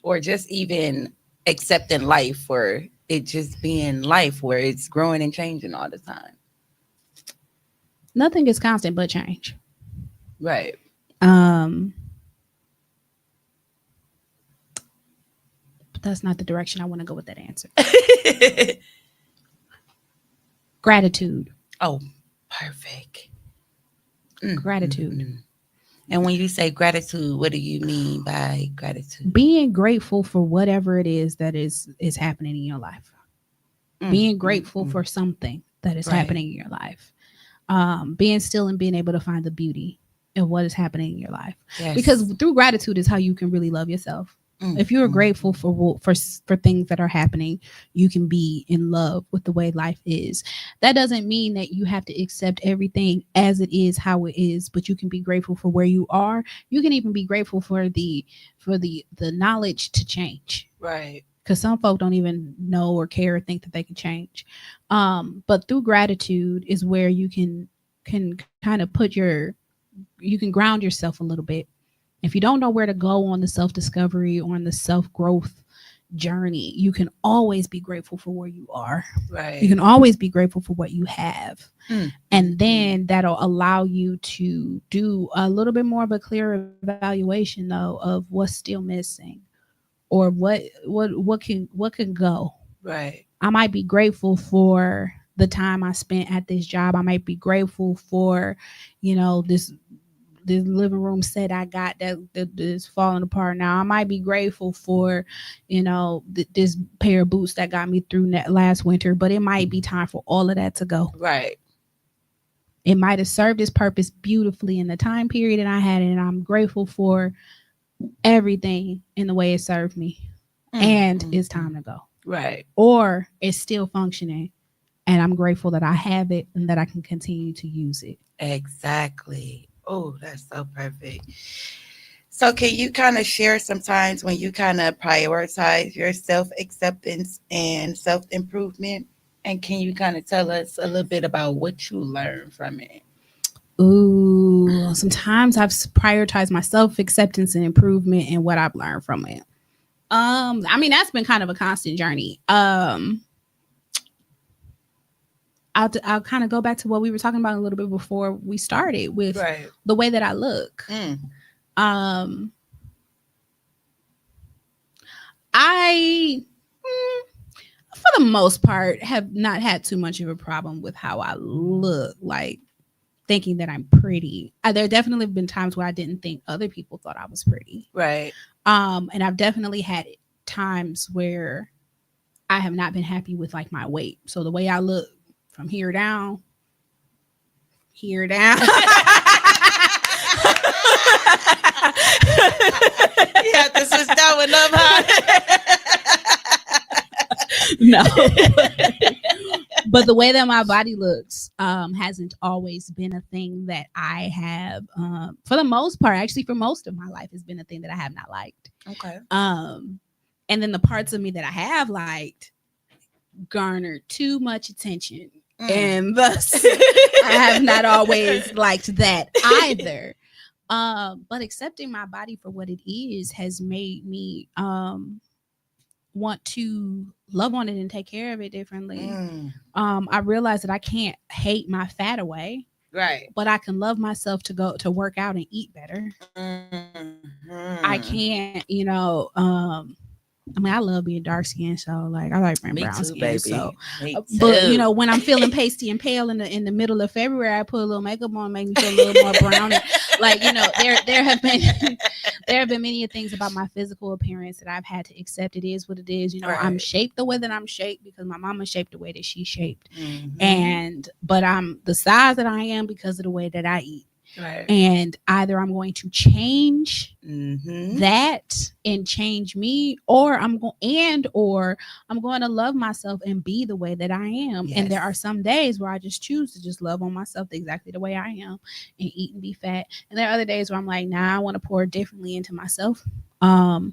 [SPEAKER 3] Or just even accepting life, or it just being life where it's growing and changing all the time.
[SPEAKER 4] Nothing is constant but change.
[SPEAKER 3] Right.
[SPEAKER 4] But that's not the direction I want to go with that answer. Gratitude.
[SPEAKER 3] Oh, perfect.
[SPEAKER 4] Gratitude.
[SPEAKER 3] Mm-hmm. And when you say gratitude, what do you mean by gratitude?
[SPEAKER 4] Being grateful for whatever it is that is happening in your life. Being grateful for something that is happening in your life. Being still and being able to find the beauty in what is happening in your life. Yes. Because through gratitude is how you can really love yourself. If you are grateful for things that are happening, you can be in love with the way life is. That doesn't mean that you have to accept everything as it is, how it is, but you can be grateful for where you are. You can even be grateful for the knowledge to change.
[SPEAKER 3] Right.
[SPEAKER 4] Because some folk don't even know or care or think that they can change. But through gratitude is where you can kind of you can ground yourself a little bit. If you don't know where to go on the self-discovery or on the self-growth journey, you can always be grateful for where you are.
[SPEAKER 3] Right.
[SPEAKER 4] You can always be grateful for what you have. And then that'll allow you to do a little bit more of a clear evaluation, though, of what's still missing or what can go.
[SPEAKER 3] Right.
[SPEAKER 4] I might be grateful for the time I spent at this job. I might be grateful for, this living room set I got that is falling apart now. I might be grateful for, this pair of boots that got me through last winter, but it might be time for all of that to go.
[SPEAKER 3] Right.
[SPEAKER 4] It might have served its purpose beautifully in the time period that I had it, and I'm grateful for everything in the way it served me. And it's time to go.
[SPEAKER 3] Right.
[SPEAKER 4] Or it's still functioning, and I'm grateful that I have it and that I can continue to use it.
[SPEAKER 3] Exactly. Oh, that's so perfect. So can you kind of share sometimes when you kind of prioritize your self-acceptance and self-improvement? And can you kind of tell us a little bit about what you learned from it?
[SPEAKER 4] Ooh, sometimes I've prioritized my self-acceptance and improvement and what I've learned from it. That's been kind of a constant journey. I'll kind of go back to what we were talking about a little bit before we started with the way that I look. I, for the most part, have not had too much of a problem with how I look, like thinking that I'm pretty. There definitely have been times where I didn't think other people thought I was pretty.
[SPEAKER 3] Right.
[SPEAKER 4] And I've definitely had times where I have not been happy with like my weight. So the way I look from here down. Yeah,
[SPEAKER 3] this is going up high.
[SPEAKER 4] No. But the way that my body looks hasn't always been a thing that I have, for the most part, actually for most of my life, has been a thing that I have not liked.
[SPEAKER 3] Okay.
[SPEAKER 4] And then the parts of me that I have liked garnered too much attention and thus I have not always liked that either. But accepting my body for what it is has made me want to love on it and take care of it differently. I realized that I can't hate my fat away.
[SPEAKER 3] Right.
[SPEAKER 4] But I can love myself to go to work out and eat better. I can't, I mean, I love being dark skinned, so like I like brown skin.
[SPEAKER 3] Baby.
[SPEAKER 4] So,
[SPEAKER 3] Me
[SPEAKER 4] but
[SPEAKER 3] too.
[SPEAKER 4] when I'm feeling pasty and pale in the middle of February, I put a little makeup on, make me feel a little more brown. Like there have been many things about my physical appearance that I've had to accept. It is what it is. I'm shaped the way that I'm shaped because my mama shaped the way that she's shaped, but I'm the size that I am because of the way that I eat.
[SPEAKER 3] Right.
[SPEAKER 4] And either I'm going to change that and change me, or I'm going to love myself and be the way that I am. Yes. And there are some days where I just choose to just love on myself exactly the way I am and eat and be fat. And there are other days where I'm like, nah, I want to pour differently into myself and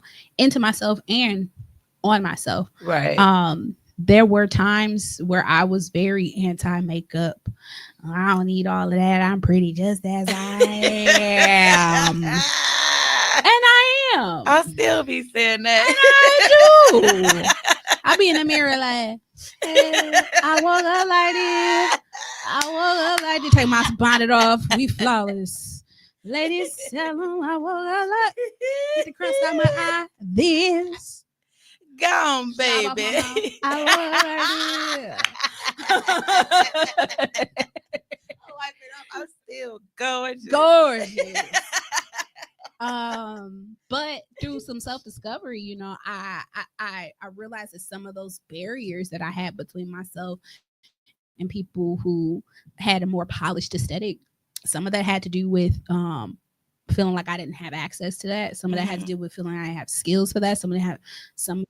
[SPEAKER 4] on myself.
[SPEAKER 3] Right.
[SPEAKER 4] There were times where I was very anti-makeup. I don't need all of that. I'm pretty just as I am. And I am.
[SPEAKER 3] I'll still be saying that.
[SPEAKER 4] And I do. I'll be in the mirror like, hey, I woke up like this. I woke up like this. Take my bonnet off. We flawless. Ladies, tell them I woke up like get the crust out my eye. This.
[SPEAKER 3] Gone, baby.
[SPEAKER 4] I
[SPEAKER 3] I'm still gorgeous.
[SPEAKER 4] But through some self-discovery, I realized that some of those barriers that I had between myself and people who had a more polished aesthetic, some of that had to do with feeling like I didn't have access to that. Some of that had to do with feeling I didn't have skills for that. Some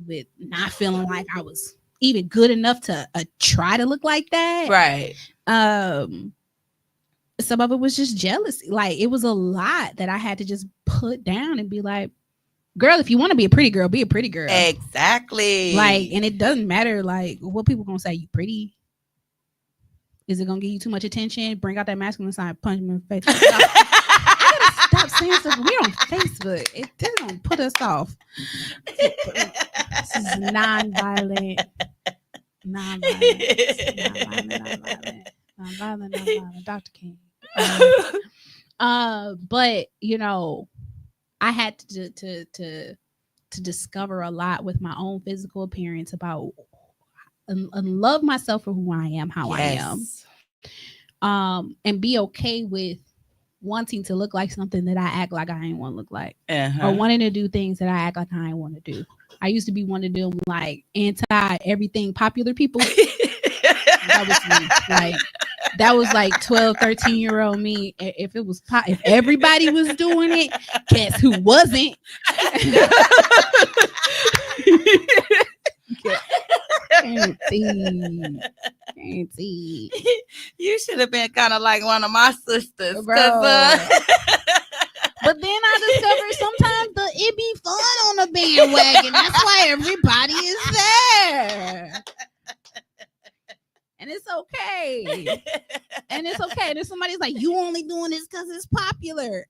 [SPEAKER 4] with not feeling like I was even good enough to try to look like that.
[SPEAKER 3] Right.
[SPEAKER 4] Some of it was just jealousy. Like it was a lot that I had to just put down and be like, girl, if you want to be a pretty girl, be a pretty girl.
[SPEAKER 3] Exactly.
[SPEAKER 4] Like, and it doesn't matter like what people gonna say. You pretty? Is it gonna give you too much attention? Bring out that masculine side, punch me in the face. I gotta stop saying stuff weird on Facebook. It doesn't put us off. This is non-violent. Dr. King. But I had to discover a lot with my own physical appearance about and love myself for who I am, how
[SPEAKER 3] yes.
[SPEAKER 4] I am, and be okay with wanting to look like something that I act like I ain't want to look like, or wanting to do things that I act like I ain't want to do. I used to be one of them like anti everything popular people. That was me. Like that was like 12, 13-year-old me. If it was if everybody was doing it, guess who wasn't? Can't see.
[SPEAKER 3] You should have been kind of like one of my sisters,
[SPEAKER 4] bro. But then I discovered sometimes it be fun on the bandwagon. That's why everybody is there. And it's okay. And if somebody's like, you only doing this because it's popular.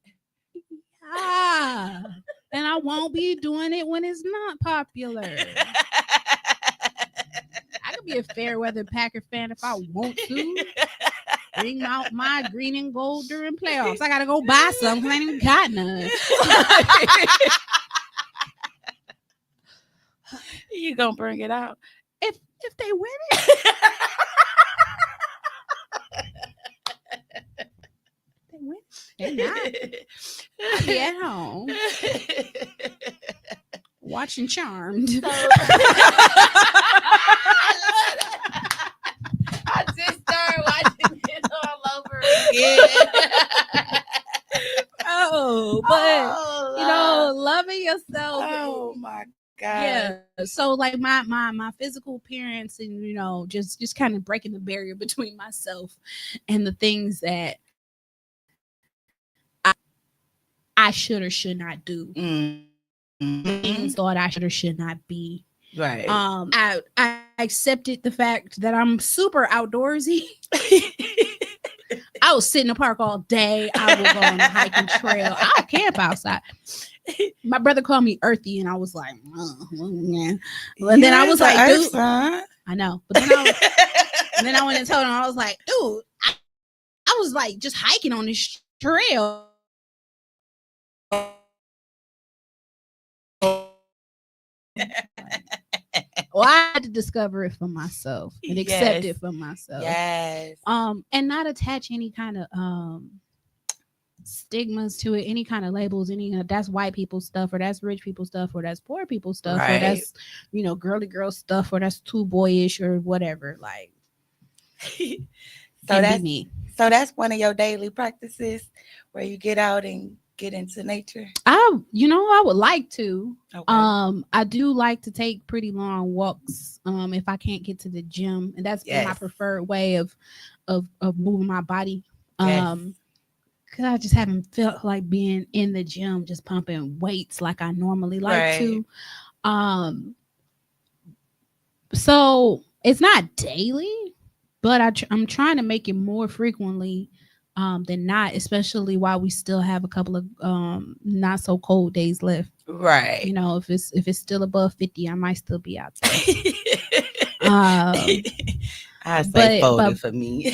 [SPEAKER 4] Yeah. And I won't be doing it when it's not popular. I could be a fair weather Packer fan if I want to. Bring out my green and gold during playoffs. I gotta go buy some because I ain't even got none.
[SPEAKER 3] You gonna bring it out
[SPEAKER 4] if they win it. They win. They're not. I'll be at home watching Charmed.
[SPEAKER 3] I just started watching it all over again.
[SPEAKER 4] But loving yourself.
[SPEAKER 3] Oh my God.
[SPEAKER 4] Yeah. So like my physical appearance and just kind of breaking the barrier between myself and the things that I should or should not do. Mm-hmm. Things thought I should or should not be.
[SPEAKER 3] Right.
[SPEAKER 4] I accepted the fact that I'm super outdoorsy. I will sit in the park all day. I will go on a hiking trail. I'll camp outside. My brother called me earthy, and I was like, oh, yeah. But then I was like, dude, I know. But then I went and told him, I was like, dude, I was like just hiking on this trail. Well, I had to discover it for myself and accept it for myself.
[SPEAKER 3] Yes.
[SPEAKER 4] And not attach any kind of stigmas to it, any kind of labels, that's white people stuff, or that's rich people stuff, or that's poor people stuff, or that's girly girl stuff, or that's too boyish, or whatever. Like,
[SPEAKER 3] so that's me. So that's one of your daily practices where you get out and get into nature.
[SPEAKER 4] I would like to. Okay. I do like to take pretty long walks. If I can't get to the gym, and that's been my preferred way of moving my body. Because I just haven't felt like being in the gym, just pumping weights like I normally like to. So it's not daily, but I'm trying to make it more frequently than not, especially while we still have a couple of not so cold days left.
[SPEAKER 3] Right.
[SPEAKER 4] If it's still above 50, I might still be out there.
[SPEAKER 3] I say 40 for me.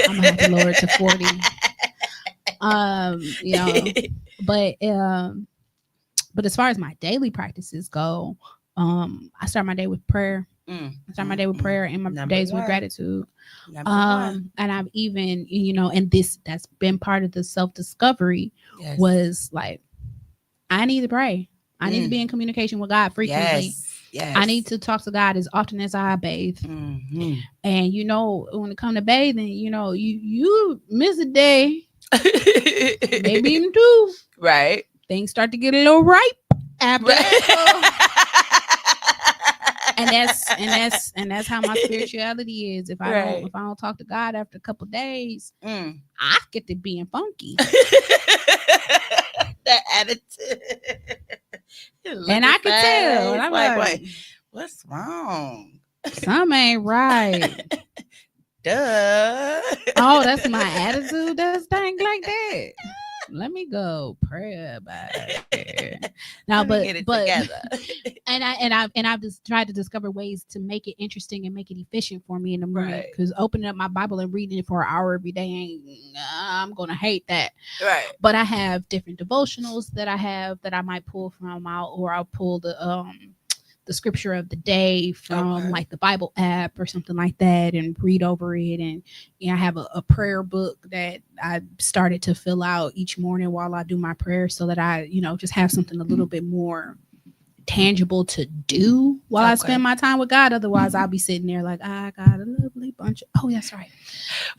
[SPEAKER 4] I'm gonna have to lower it to 40. But as far as my daily practices go, I start my day with prayer. I start my day with prayer and my days with gratitude. And I've even, and that's been part of the self-discovery was like, I need to pray. I need to be in communication with God frequently. Yes. I need to talk to God as often as I bathe. Mm-hmm. And when it comes to bathing, you miss a day, maybe even two.
[SPEAKER 3] Right.
[SPEAKER 4] Things start to get a little ripe after that. And that's how my spirituality is. If I don't talk to God after a couple days, I get to being funky.
[SPEAKER 3] That attitude.
[SPEAKER 4] And I can tell. And I'm like,
[SPEAKER 3] what's wrong?
[SPEAKER 4] Something ain't right.
[SPEAKER 3] Duh.
[SPEAKER 4] Oh, that's my attitude. That's things like that. Let me go pray about it. Now, but together. and I've just tried to discover ways to make it interesting and make it efficient for me in the morning. Because opening up my Bible and reading it for an hour every day, I'm gonna hate that.
[SPEAKER 3] Right.
[SPEAKER 4] But I have different devotionals that I might pull from out, or I'll pull the scripture of the day from like the Bible app or something like that and read over it. And I have a prayer book that I started to fill out each morning while I do my prayer, so that I, just have something a little bit more tangible to do while I spend my time with God. Otherwise I'll be sitting there like, I got a lovely bunch of, that's right.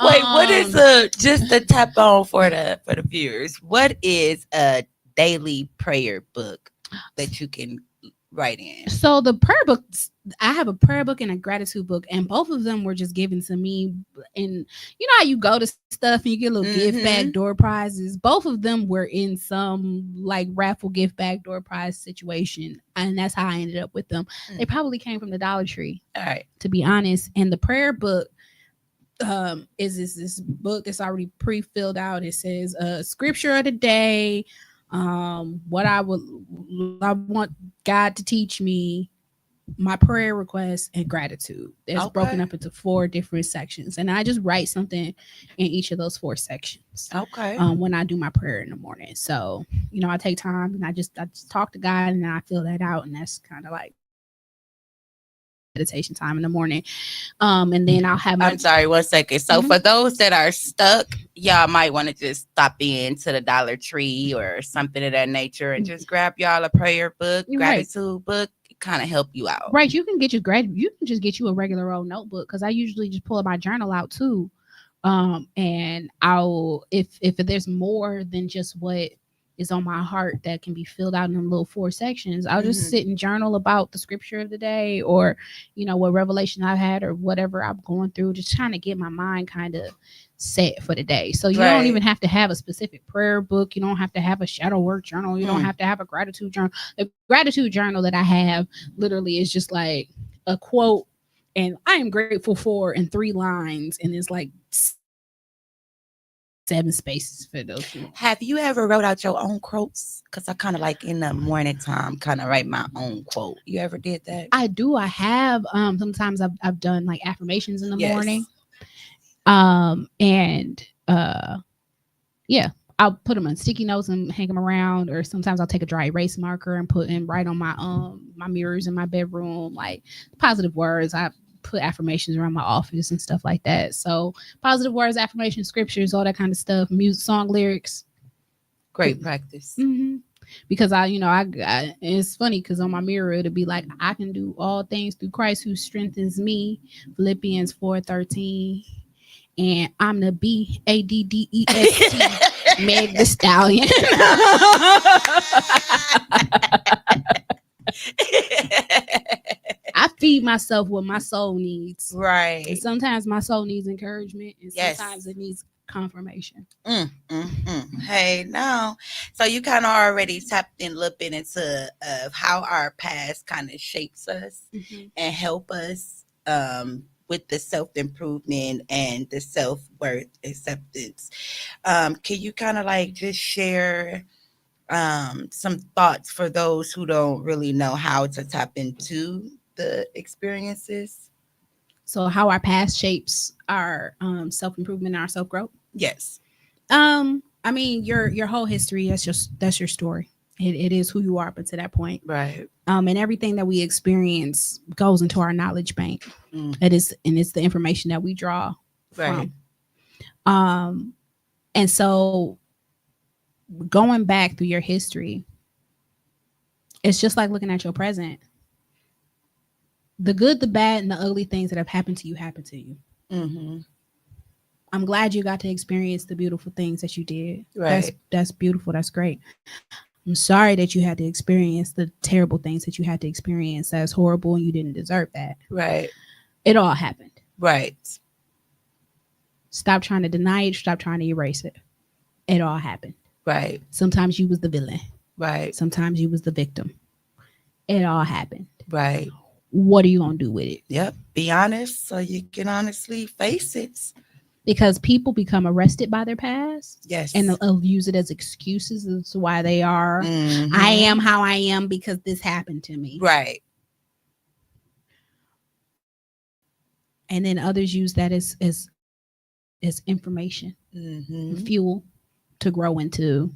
[SPEAKER 3] Wait, what is just a tap on for the viewers? What is a daily prayer book that you can write in?
[SPEAKER 4] So the prayer books, I have a prayer book and a gratitude book, and both of them were just given to me. And you know how you go to stuff and you get little gift bag door prizes? Both of them were in some like raffle gift bag door prize situation, and that's how I ended up with them. They probably came from the Dollar Tree, to be honest. And the prayer book is this book that's already pre-filled out. It says scripture of the day, what I want God to teach me, my prayer requests, and gratitude. It's broken up into 4 different sections, and I just write something in each of those 4 sections. When I do my prayer in the morning. So I take time and I just talk to God, and I fill that out, and that's kind of like meditation time in the morning. And then I'll have
[SPEAKER 3] I'm sorry, 1 second. So for those that are stuck, y'all might want to just stop in to the Dollar Tree or something of that nature and just grab y'all a prayer book, gratitude book, kind of help you out.
[SPEAKER 4] Right. You can get you can just get you a regular old notebook, because I usually just pull my journal out too. And I'll if there's more than just what is on my heart that can be filled out in them little 4 sections, I'll just sit and journal about the scripture of the day, or what revelation I've had, or whatever I'm going through, just trying to get my mind kind of set for the day. So you don't even have to have a specific prayer book. You don't have to have a shadow work journal. You don't have to have a gratitude journal. The gratitude journal that I have literally is just like a quote And I am grateful for in 3 lines, and it's like 7 spaces for those 2.
[SPEAKER 3] Have you ever wrote out your own quotes? Because I kind of like in the morning time, kind of write my own quote. You ever did that?
[SPEAKER 4] I do. I have. Sometimes I've done like affirmations in the
[SPEAKER 3] Yes.
[SPEAKER 4] morning. And yeah, I'll put them on sticky notes and hang them around, or sometimes I'll take a dry erase marker and put and write on my mirrors in my bedroom, like positive words. I put affirmations around my office and stuff like that. So positive words, affirmations, scriptures, all that kind of stuff, music, song lyrics.
[SPEAKER 3] Great practice.
[SPEAKER 4] Mm-hmm. Because I it's funny because on my mirror it'll be like, I can do all things through Christ who strengthens me, Philippians 4:13, and I'm the BADDEST Meg the Stallion. I feed myself what my soul needs.
[SPEAKER 3] Right.
[SPEAKER 4] And sometimes my soul needs encouragement, and
[SPEAKER 3] Yes.
[SPEAKER 4] sometimes it needs confirmation.
[SPEAKER 3] Hey, now, so you kind of already tapped in a little bit into how our past kind of shapes us and help us with the self-improvement and the self-worth acceptance. Can you kind of like just share some thoughts for those who don't really know how to tap into the experiences?
[SPEAKER 4] So how our past shapes our self-improvement and our self-growth?
[SPEAKER 3] Yes.
[SPEAKER 4] I mean, your whole history, that's your story. It is who you are up to that point.
[SPEAKER 3] Right.
[SPEAKER 4] And everything that we experience goes into our knowledge bank. It's the information that we draw from. And so going back through your history, it's just like looking at your present. The good, the bad, and the ugly things that have happened to you happen to you. I'm glad you got to experience the beautiful things that you did.
[SPEAKER 3] Right.
[SPEAKER 4] That's beautiful. That's great. I'm sorry that you had to experience the terrible things that you had to experience. That's horrible, and you didn't deserve that.
[SPEAKER 3] Right.
[SPEAKER 4] It all happened.
[SPEAKER 3] Right.
[SPEAKER 4] Stop trying to deny it. Stop trying to erase it. It all happened.
[SPEAKER 3] Right.
[SPEAKER 4] Sometimes you was the villain.
[SPEAKER 3] Right.
[SPEAKER 4] Sometimes you was the victim. It all happened.
[SPEAKER 3] Right.
[SPEAKER 4] What are you going to do with it?
[SPEAKER 3] Yep. Be honest so you can honestly face it.
[SPEAKER 4] Because people become arrested by their past.
[SPEAKER 3] Yes.
[SPEAKER 4] And they'll use it as excuses as to why they are. I am how I am because this happened to me.
[SPEAKER 3] Right.
[SPEAKER 4] And then others use that as information, fuel to grow into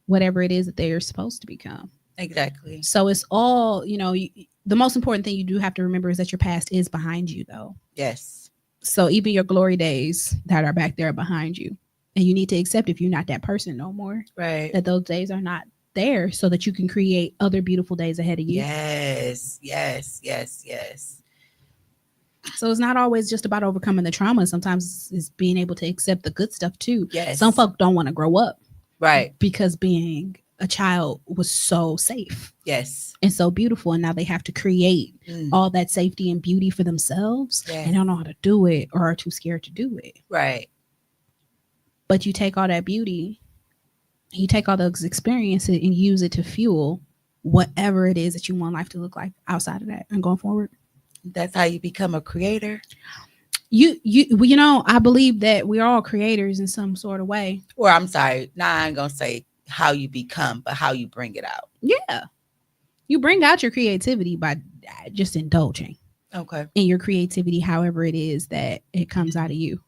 [SPEAKER 4] whatever it is that they are supposed to become.
[SPEAKER 3] Exactly.
[SPEAKER 4] So it's all, the most important thing you do have to remember is that your past is behind you, though.
[SPEAKER 3] Yes.
[SPEAKER 4] So even your glory days that are back there behind you, and you need to accept if you're not that person no more,
[SPEAKER 3] right,
[SPEAKER 4] that those days are not there so that you can create other beautiful days ahead of you.
[SPEAKER 3] Yes, yes, yes, yes.
[SPEAKER 4] So it's not always just about overcoming the trauma. Sometimes it's being able to accept the good stuff too.
[SPEAKER 3] Yes.
[SPEAKER 4] Some folk don't want to grow up.
[SPEAKER 3] Right.
[SPEAKER 4] Because being a child was so safe.
[SPEAKER 3] Yes.
[SPEAKER 4] And so beautiful. And now they have to create all that safety and beauty for themselves.
[SPEAKER 3] Yes.
[SPEAKER 4] And don't know how to do it or are too scared to do it.
[SPEAKER 3] Right.
[SPEAKER 4] But you take all that beauty, you take all those experiences and use it to fuel whatever it is that you want life to look like outside of that and going forward.
[SPEAKER 3] That's how you become a creator.
[SPEAKER 4] I believe that we're all creators in some sort of way.
[SPEAKER 3] Or I'm sorry, I ain't gonna say how you become, but how you bring it out.
[SPEAKER 4] Yeah. You bring out your creativity by just indulging.
[SPEAKER 3] Okay.
[SPEAKER 4] In your creativity, however it is that it comes out of you.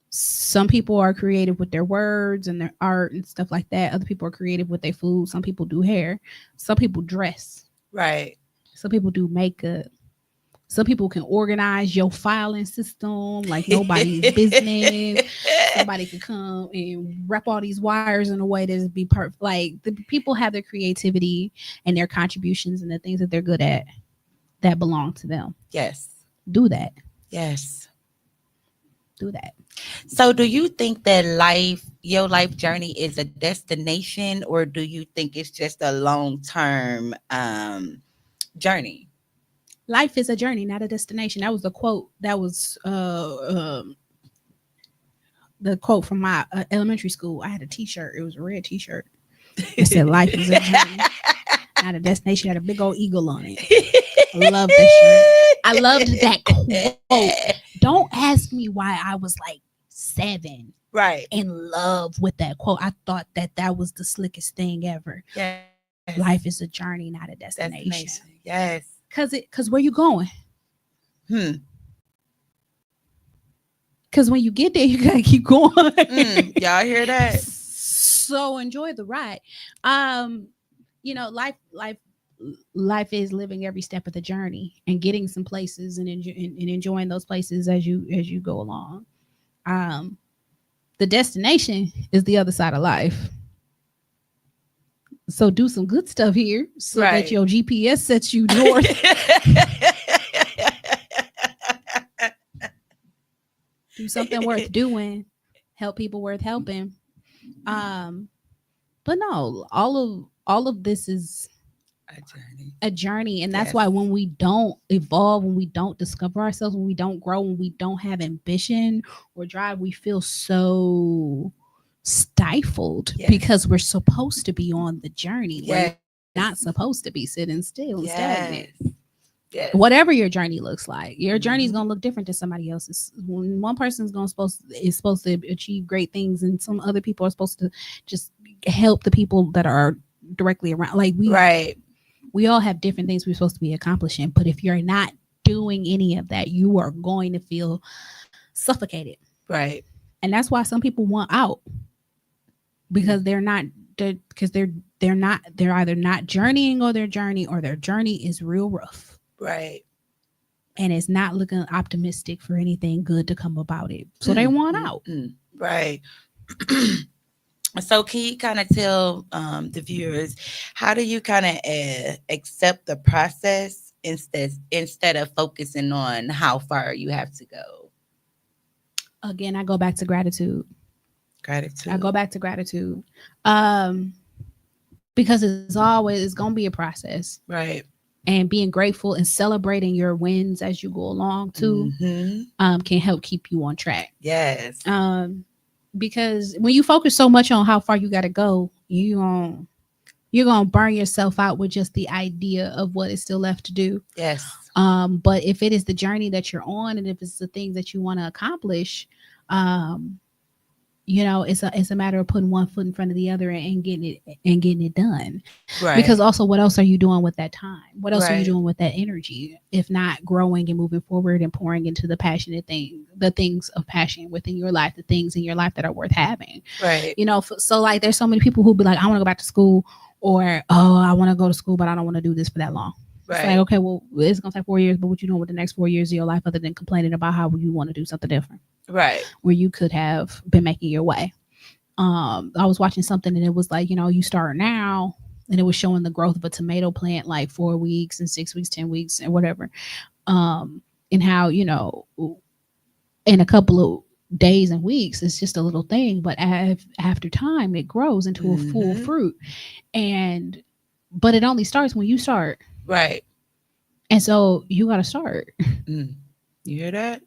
[SPEAKER 4] Some people are creative with their words and their art and stuff like that. Other people are creative with their food. Some people do hair. Some people dress.
[SPEAKER 3] Right.
[SPEAKER 4] Some people do makeup. Some people can organize your filing system like nobody's business. Somebody could come and wrap all these wires in a way that be perfect. Like the people have their creativity and their contributions and the things that they're good at that belong to them.
[SPEAKER 3] Yes.
[SPEAKER 4] Do that.
[SPEAKER 3] Yes.
[SPEAKER 4] Do that.
[SPEAKER 3] So do you think that your life journey is a destination, or do you think it's just a long-term journey?
[SPEAKER 4] Life is a journey, not a destination. That was the quote. That was the quote from my elementary school. I had a t-shirt. It was a red t-shirt. It said, life is a journey, not a destination. It had a big old eagle on it. I love that shirt. I loved that quote. Don't ask me why I was like 7
[SPEAKER 3] Right.
[SPEAKER 4] in love with that quote. I thought that was the slickest thing ever.
[SPEAKER 3] Yes.
[SPEAKER 4] Life is a journey, not a destination.
[SPEAKER 3] Yes.
[SPEAKER 4] Cause where you going?
[SPEAKER 3] Hmm.
[SPEAKER 4] Because when you get there, you gotta keep going.
[SPEAKER 3] Y'all hear that?
[SPEAKER 4] So enjoy the ride. You know, life is living every step of the journey and getting some places and enjoying those places as you go along. The destination is the other side of life. So do some good stuff here so that your GPS sets you north. Do something worth doing. Help people worth helping. But no, all of this is a journey, and that's why when we don't evolve, when we don't discover ourselves, when we don't grow, when we don't have ambition or drive, we feel so stifled because we're supposed to be on the journey. We're not supposed to be sitting still and stagnant. Yes. Whatever your journey looks like, your journey is gonna look different to somebody else's. When one person is supposed to achieve great things, and some other people are supposed to just help the people that are directly around. Like we all have different things we're supposed to be accomplishing. But if you're not doing any of that, you are going to feel suffocated. Right. And that's why some people want out, because they're either not journeying or their journey is real rough. Right. And it's not looking optimistic for anything good to come about it. So they want out.
[SPEAKER 3] Right. So can you kind of tell the viewers, how do you kind of accept the process instead of focusing on how far you have to go?
[SPEAKER 4] Again, I go back to gratitude. I go back to gratitude. Because it's going to be a process. Right. And being grateful and celebrating your wins as you go along too can help keep you on track. Yes. Because when you focus so much on how far you got to go, you're gonna burn yourself out with just the idea of what is still left to do. Yes. But if it is the journey that you're on, and if it's the things that you want to accomplish, it's a matter of putting one foot in front of the other and getting it done. Right. Because also, what else are you doing with that time? What else are you doing with that energy? If not growing and moving forward and pouring into the things of passion within your life, the things in your life that are worth having. Right. So like, there's so many people who be like, I want to go back to school, or I want to go to school, but I don't want to do this for that long. Right. It's like, okay, well, it's gonna take 4 years, but what you doing with the next 4 years of your life other than complaining about how you want to do something different? Right. Where you could have been making your way. I was watching something and it was like, you start now, and it was showing the growth of a tomato plant, like 4 weeks and 6 weeks, 10 weeks and whatever. And how, in a couple of days and weeks, it's just a little thing, but after time, it grows into a full fruit. But it only starts when you start. Right. And so you got to start. You hear that?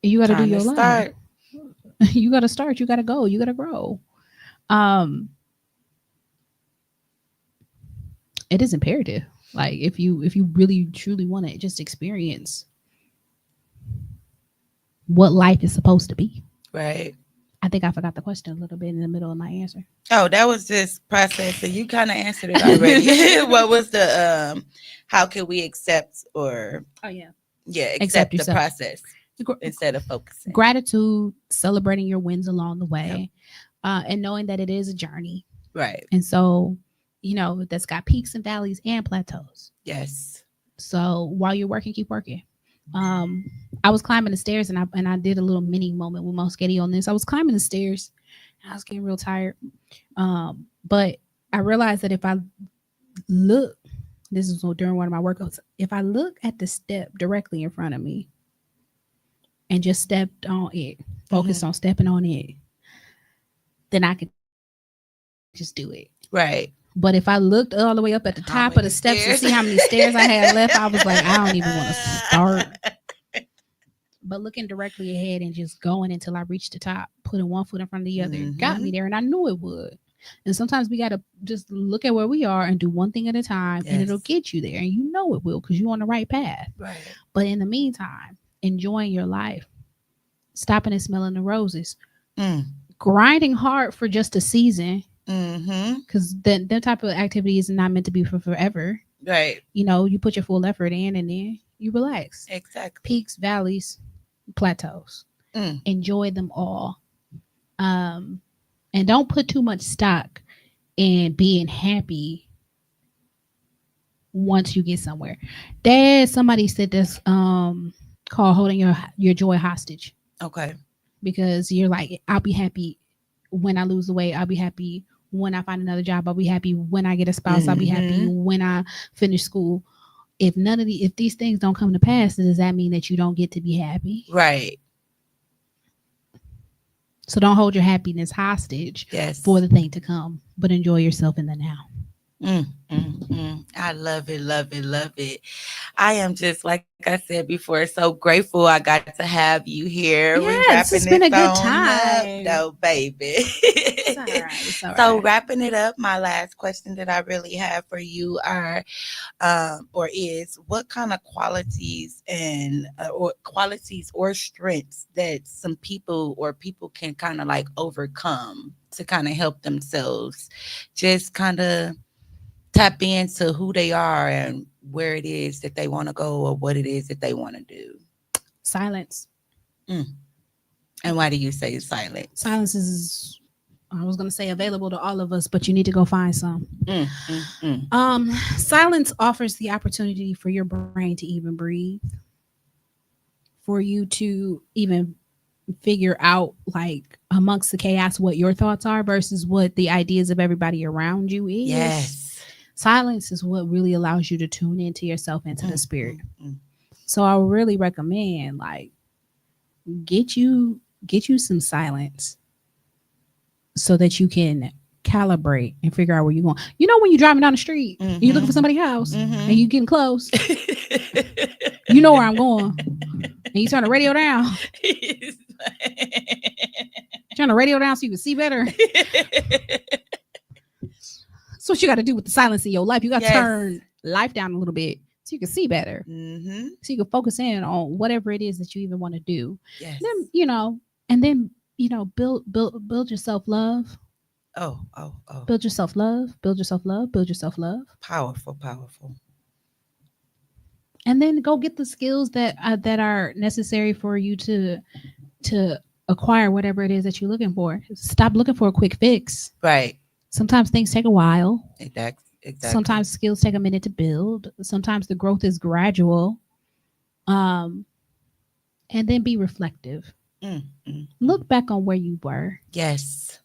[SPEAKER 4] You got to do your life. You got to start. You got to go. You got to grow. It is imperative. Like if you really truly want to just experience what life is supposed to be. Right. I think I forgot the question a little bit in the middle of my answer. Oh, that was this process. So you kind of answered it already. What was the how can we accept accept the process instead of focusing? Gratitude, celebrating your wins along the way, and knowing that it is a journey. Right. And so, that's got peaks and valleys and plateaus. Yes. So while you're working, keep working. I was climbing the stairs, and I did a little mini moment with Mo Sketty on this. I was climbing the stairs, and I was getting real tired. But I realized that if I look, this is during one of my workouts, if I look at the step directly in front of me and just stepped on it, focused on stepping on it, then I could just do it. Right. But if I looked all the way up at the top of the steps to see how many stairs I had left, I was like, I don't even want to start. But looking directly ahead and just going until I reached the top, putting one foot in front of the other, got me there, and I knew it would. And sometimes we got to just look at where we are and do one thing at a time, and it'll get you there. And it will because you're on the right path. Right. But in the meantime, enjoying your life, stopping and smelling the roses,
[SPEAKER 3] Mm.
[SPEAKER 4] grinding hard for just a season,
[SPEAKER 3] Mm-hmm.
[SPEAKER 4] because that type of activity is not meant to be for forever.
[SPEAKER 3] Right.
[SPEAKER 4] You know, you put your full effort in and then you relax.
[SPEAKER 3] Exactly.
[SPEAKER 4] Peaks, valleys, plateaus.
[SPEAKER 3] Mm.
[SPEAKER 4] Enjoy them all. Um, and don't put too much stock in being happy once you get somewhere. Somebody said this called holding your joy hostage,
[SPEAKER 3] Okay.
[SPEAKER 4] because you're like, I'll be happy when I lose the weight, I'll be happy when I find another job, I'll be happy when I get a spouse, I'll be happy
[SPEAKER 3] Mm-hmm.
[SPEAKER 4] when I finish school. If these things don't come to pass, does that mean that you don't get to be happy?
[SPEAKER 3] Right.
[SPEAKER 4] So don't hold your happiness hostage
[SPEAKER 3] Yes.
[SPEAKER 4] for the thing to come, but enjoy yourself in the now.
[SPEAKER 3] I love it, love it, love it. I am just, like I said before, so grateful I got to have you here. We
[SPEAKER 4] Yes,
[SPEAKER 3] wrapping
[SPEAKER 4] it's
[SPEAKER 3] this
[SPEAKER 4] been a good
[SPEAKER 3] on up,
[SPEAKER 4] time.
[SPEAKER 3] though, baby.
[SPEAKER 4] It's all right. It's all
[SPEAKER 3] So
[SPEAKER 4] right.
[SPEAKER 3] wrapping it up, my last question that I really have for you are, or is, what kind of qualities and or qualities or strengths that some people can kind of like overcome to kind of help themselves, just kind of tap into who they are and where it is that they want to go or what it is that they want to do.
[SPEAKER 4] Silence.
[SPEAKER 3] Mm. And why do you say silence?
[SPEAKER 4] Silence is, I was going to say, available to all of us, but you need to go find some. Silence offers the opportunity for your brain to even breathe, for you to even figure out, like, amongst the chaos, what your thoughts are versus what the ideas of everybody around you is.
[SPEAKER 3] Yes.
[SPEAKER 4] Silence is what really allows you to tune into yourself, into the spirit. So I would really recommend, like, get you some silence so that you can calibrate and figure out where you're going. You know, when you're driving down the street, and you're looking for somebody's house, and you getting close, you know where I'm going, and you turn the radio down. Turn the radio down so you can see better. That's what you got to do with the silence in your life. You got to turn life down a little bit so you can see better. So you can focus in on whatever it is that you even want to do.
[SPEAKER 3] Yes.
[SPEAKER 4] Then, build your self-love.
[SPEAKER 3] Oh.
[SPEAKER 4] Build your self-love. Build your self-love. Build your self-love.
[SPEAKER 3] Powerful.
[SPEAKER 4] And then go get the skills that are necessary for you to acquire whatever it is that you're looking for. Stop looking for a quick fix.
[SPEAKER 3] Right.
[SPEAKER 4] Sometimes things take a while.
[SPEAKER 3] Exactly.
[SPEAKER 4] Sometimes skills take a minute to build. Sometimes the growth is gradual. And then be reflective. Look back on where you were.
[SPEAKER 3] Yes.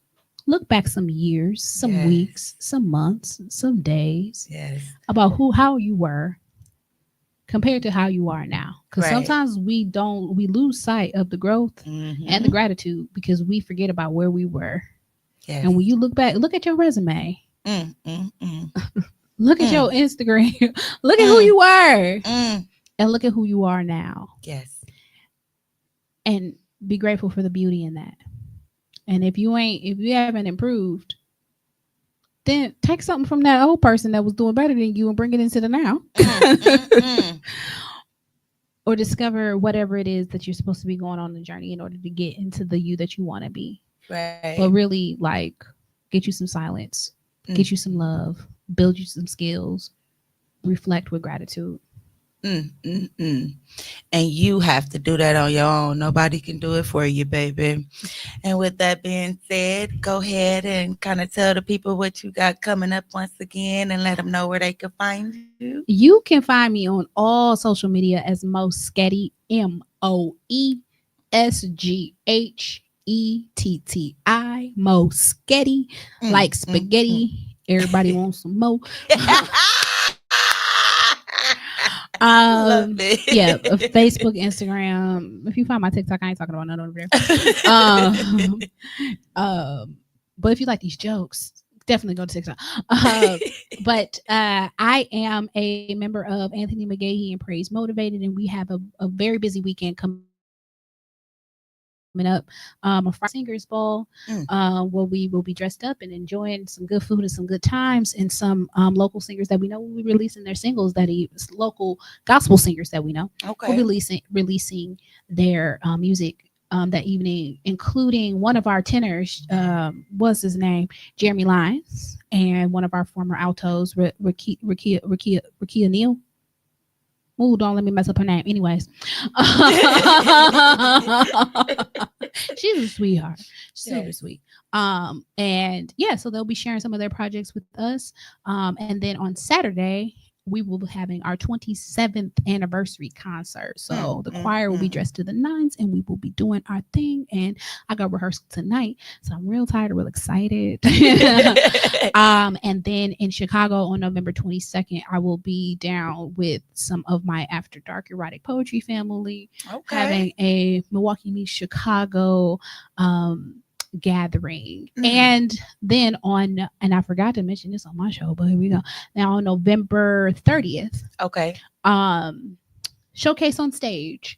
[SPEAKER 4] Look back some years, some weeks, some months, some days.
[SPEAKER 3] Yes.
[SPEAKER 4] About how you were compared to how you are now. Because sometimes we lose sight of the growth and the gratitude because we forget about where we were. Yes. And when you look back, look at your resume. Look at your Instagram. Look at who you were. And look at who you are now.
[SPEAKER 3] Yes.
[SPEAKER 4] And be grateful for the beauty in that. And if you haven't improved, then take something from that old person that was doing better than you and bring it into the now. Or discover whatever it is that you're supposed to be going on the journey in order to get into the you that you want to be.
[SPEAKER 3] Right.
[SPEAKER 4] But really, like, get you some silence, get you some love, build you some skills, reflect with gratitude.
[SPEAKER 3] And you have to do that on your own. Nobody can do it for you, baby. And with that being said, go ahead and kind of tell the people what you got coming up once again and let them know where they can find you.
[SPEAKER 4] You can find me on all social media as Mo Sketty, MoeSghetti, Mo Sketty, like spaghetti. Everybody wants some mo. Yeah, Facebook, Instagram. If you find my TikTok, I ain't talking about none over there. But if you like these jokes, definitely go to TikTok. But I am a member of Anthony McGahee and Praise Motivated, and we have a very busy weekend coming up, a Friday Singers Ball, where we will be dressed up and enjoying some good food and some good times, and some local singers that we know will be releasing their singles, local gospel singers that we know will be releasing their music that evening, including one of our tenors, was his name, Jeremy Lyons, and one of our former altos, Rakia Neal. Oh, don't let me mess up her name. Anyways, she's a sweetheart, super sweet. And yeah, so they'll be sharing some of their projects with us. And then on Saturday, we will be having our 27th anniversary concert. So the choir will be dressed to the nines, and we will be doing our thing. And I got rehearsal tonight, so I'm real tired, real excited. And then in Chicago on November 22nd, I will be down with some of my After Dark erotic poetry family, having a Milwaukee meets Chicago gathering. And then and I forgot to mention this on my show, but here we go. Now on November 30th, Showcase on Stage,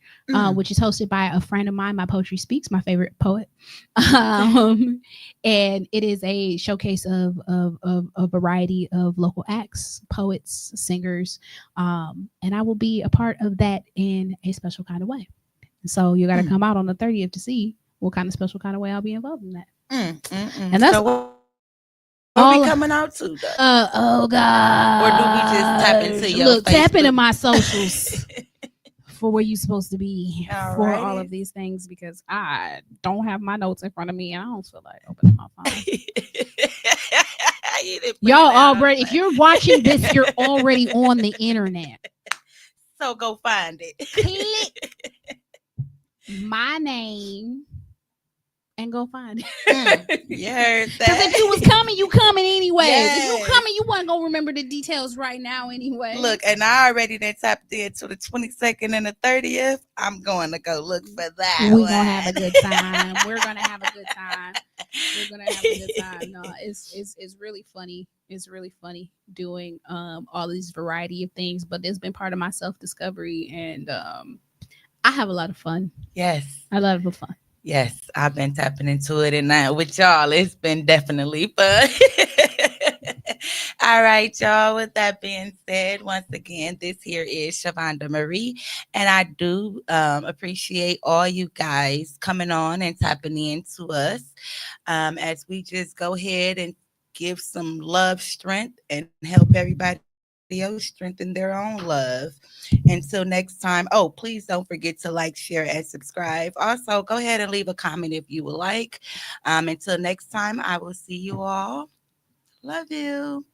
[SPEAKER 4] which is hosted by a friend of mine, My Poetry Speaks, my favorite poet. And it is a showcase of a variety of local acts, poets, singers. And I will be a part of that in a special kind of way. So you got to come out on the 30th to see what kind of special kind of way I'll be involved in that. And that's
[SPEAKER 3] what we coming out to, though?
[SPEAKER 4] Oh God!
[SPEAKER 3] Or do we just tap into your
[SPEAKER 4] Facebook? Tap into my socials for where you're supposed to be for all of these things, because I don't have my notes in front of me and I don't feel like opening my phone. Y'all already, if you're watching this, you're already on the internet.
[SPEAKER 3] So go find it.
[SPEAKER 4] Click my name and go find it.
[SPEAKER 3] You heard that?
[SPEAKER 4] Because if you was coming, you coming anyway. Yes. If you coming, you wasn't gonna remember the details right now anyway.
[SPEAKER 3] Look, and I already then tapped into the 22nd and the 30th. I'm going to go look for that.
[SPEAKER 4] We're gonna have a good time. We're gonna have a good time. We're gonna have a good time. No, it's really funny. It's really funny doing all these variety of things, but it's been part of my self-discovery, and I have a lot of fun.
[SPEAKER 3] Yes.
[SPEAKER 4] A lot of fun.
[SPEAKER 3] Yes, I've been tapping into it, and with y'all, it's been definitely fun. All right, y'all. With that being said, once again, this here is Shavonda Marie, and I do appreciate all you guys coming on and tapping into us as we just go ahead and give some love, strength, and help everybody else strengthen their own love. Until next time, please don't forget to like, share, and subscribe. Also, go ahead and leave a comment if you would like. Until next time, I will see you all. Love you.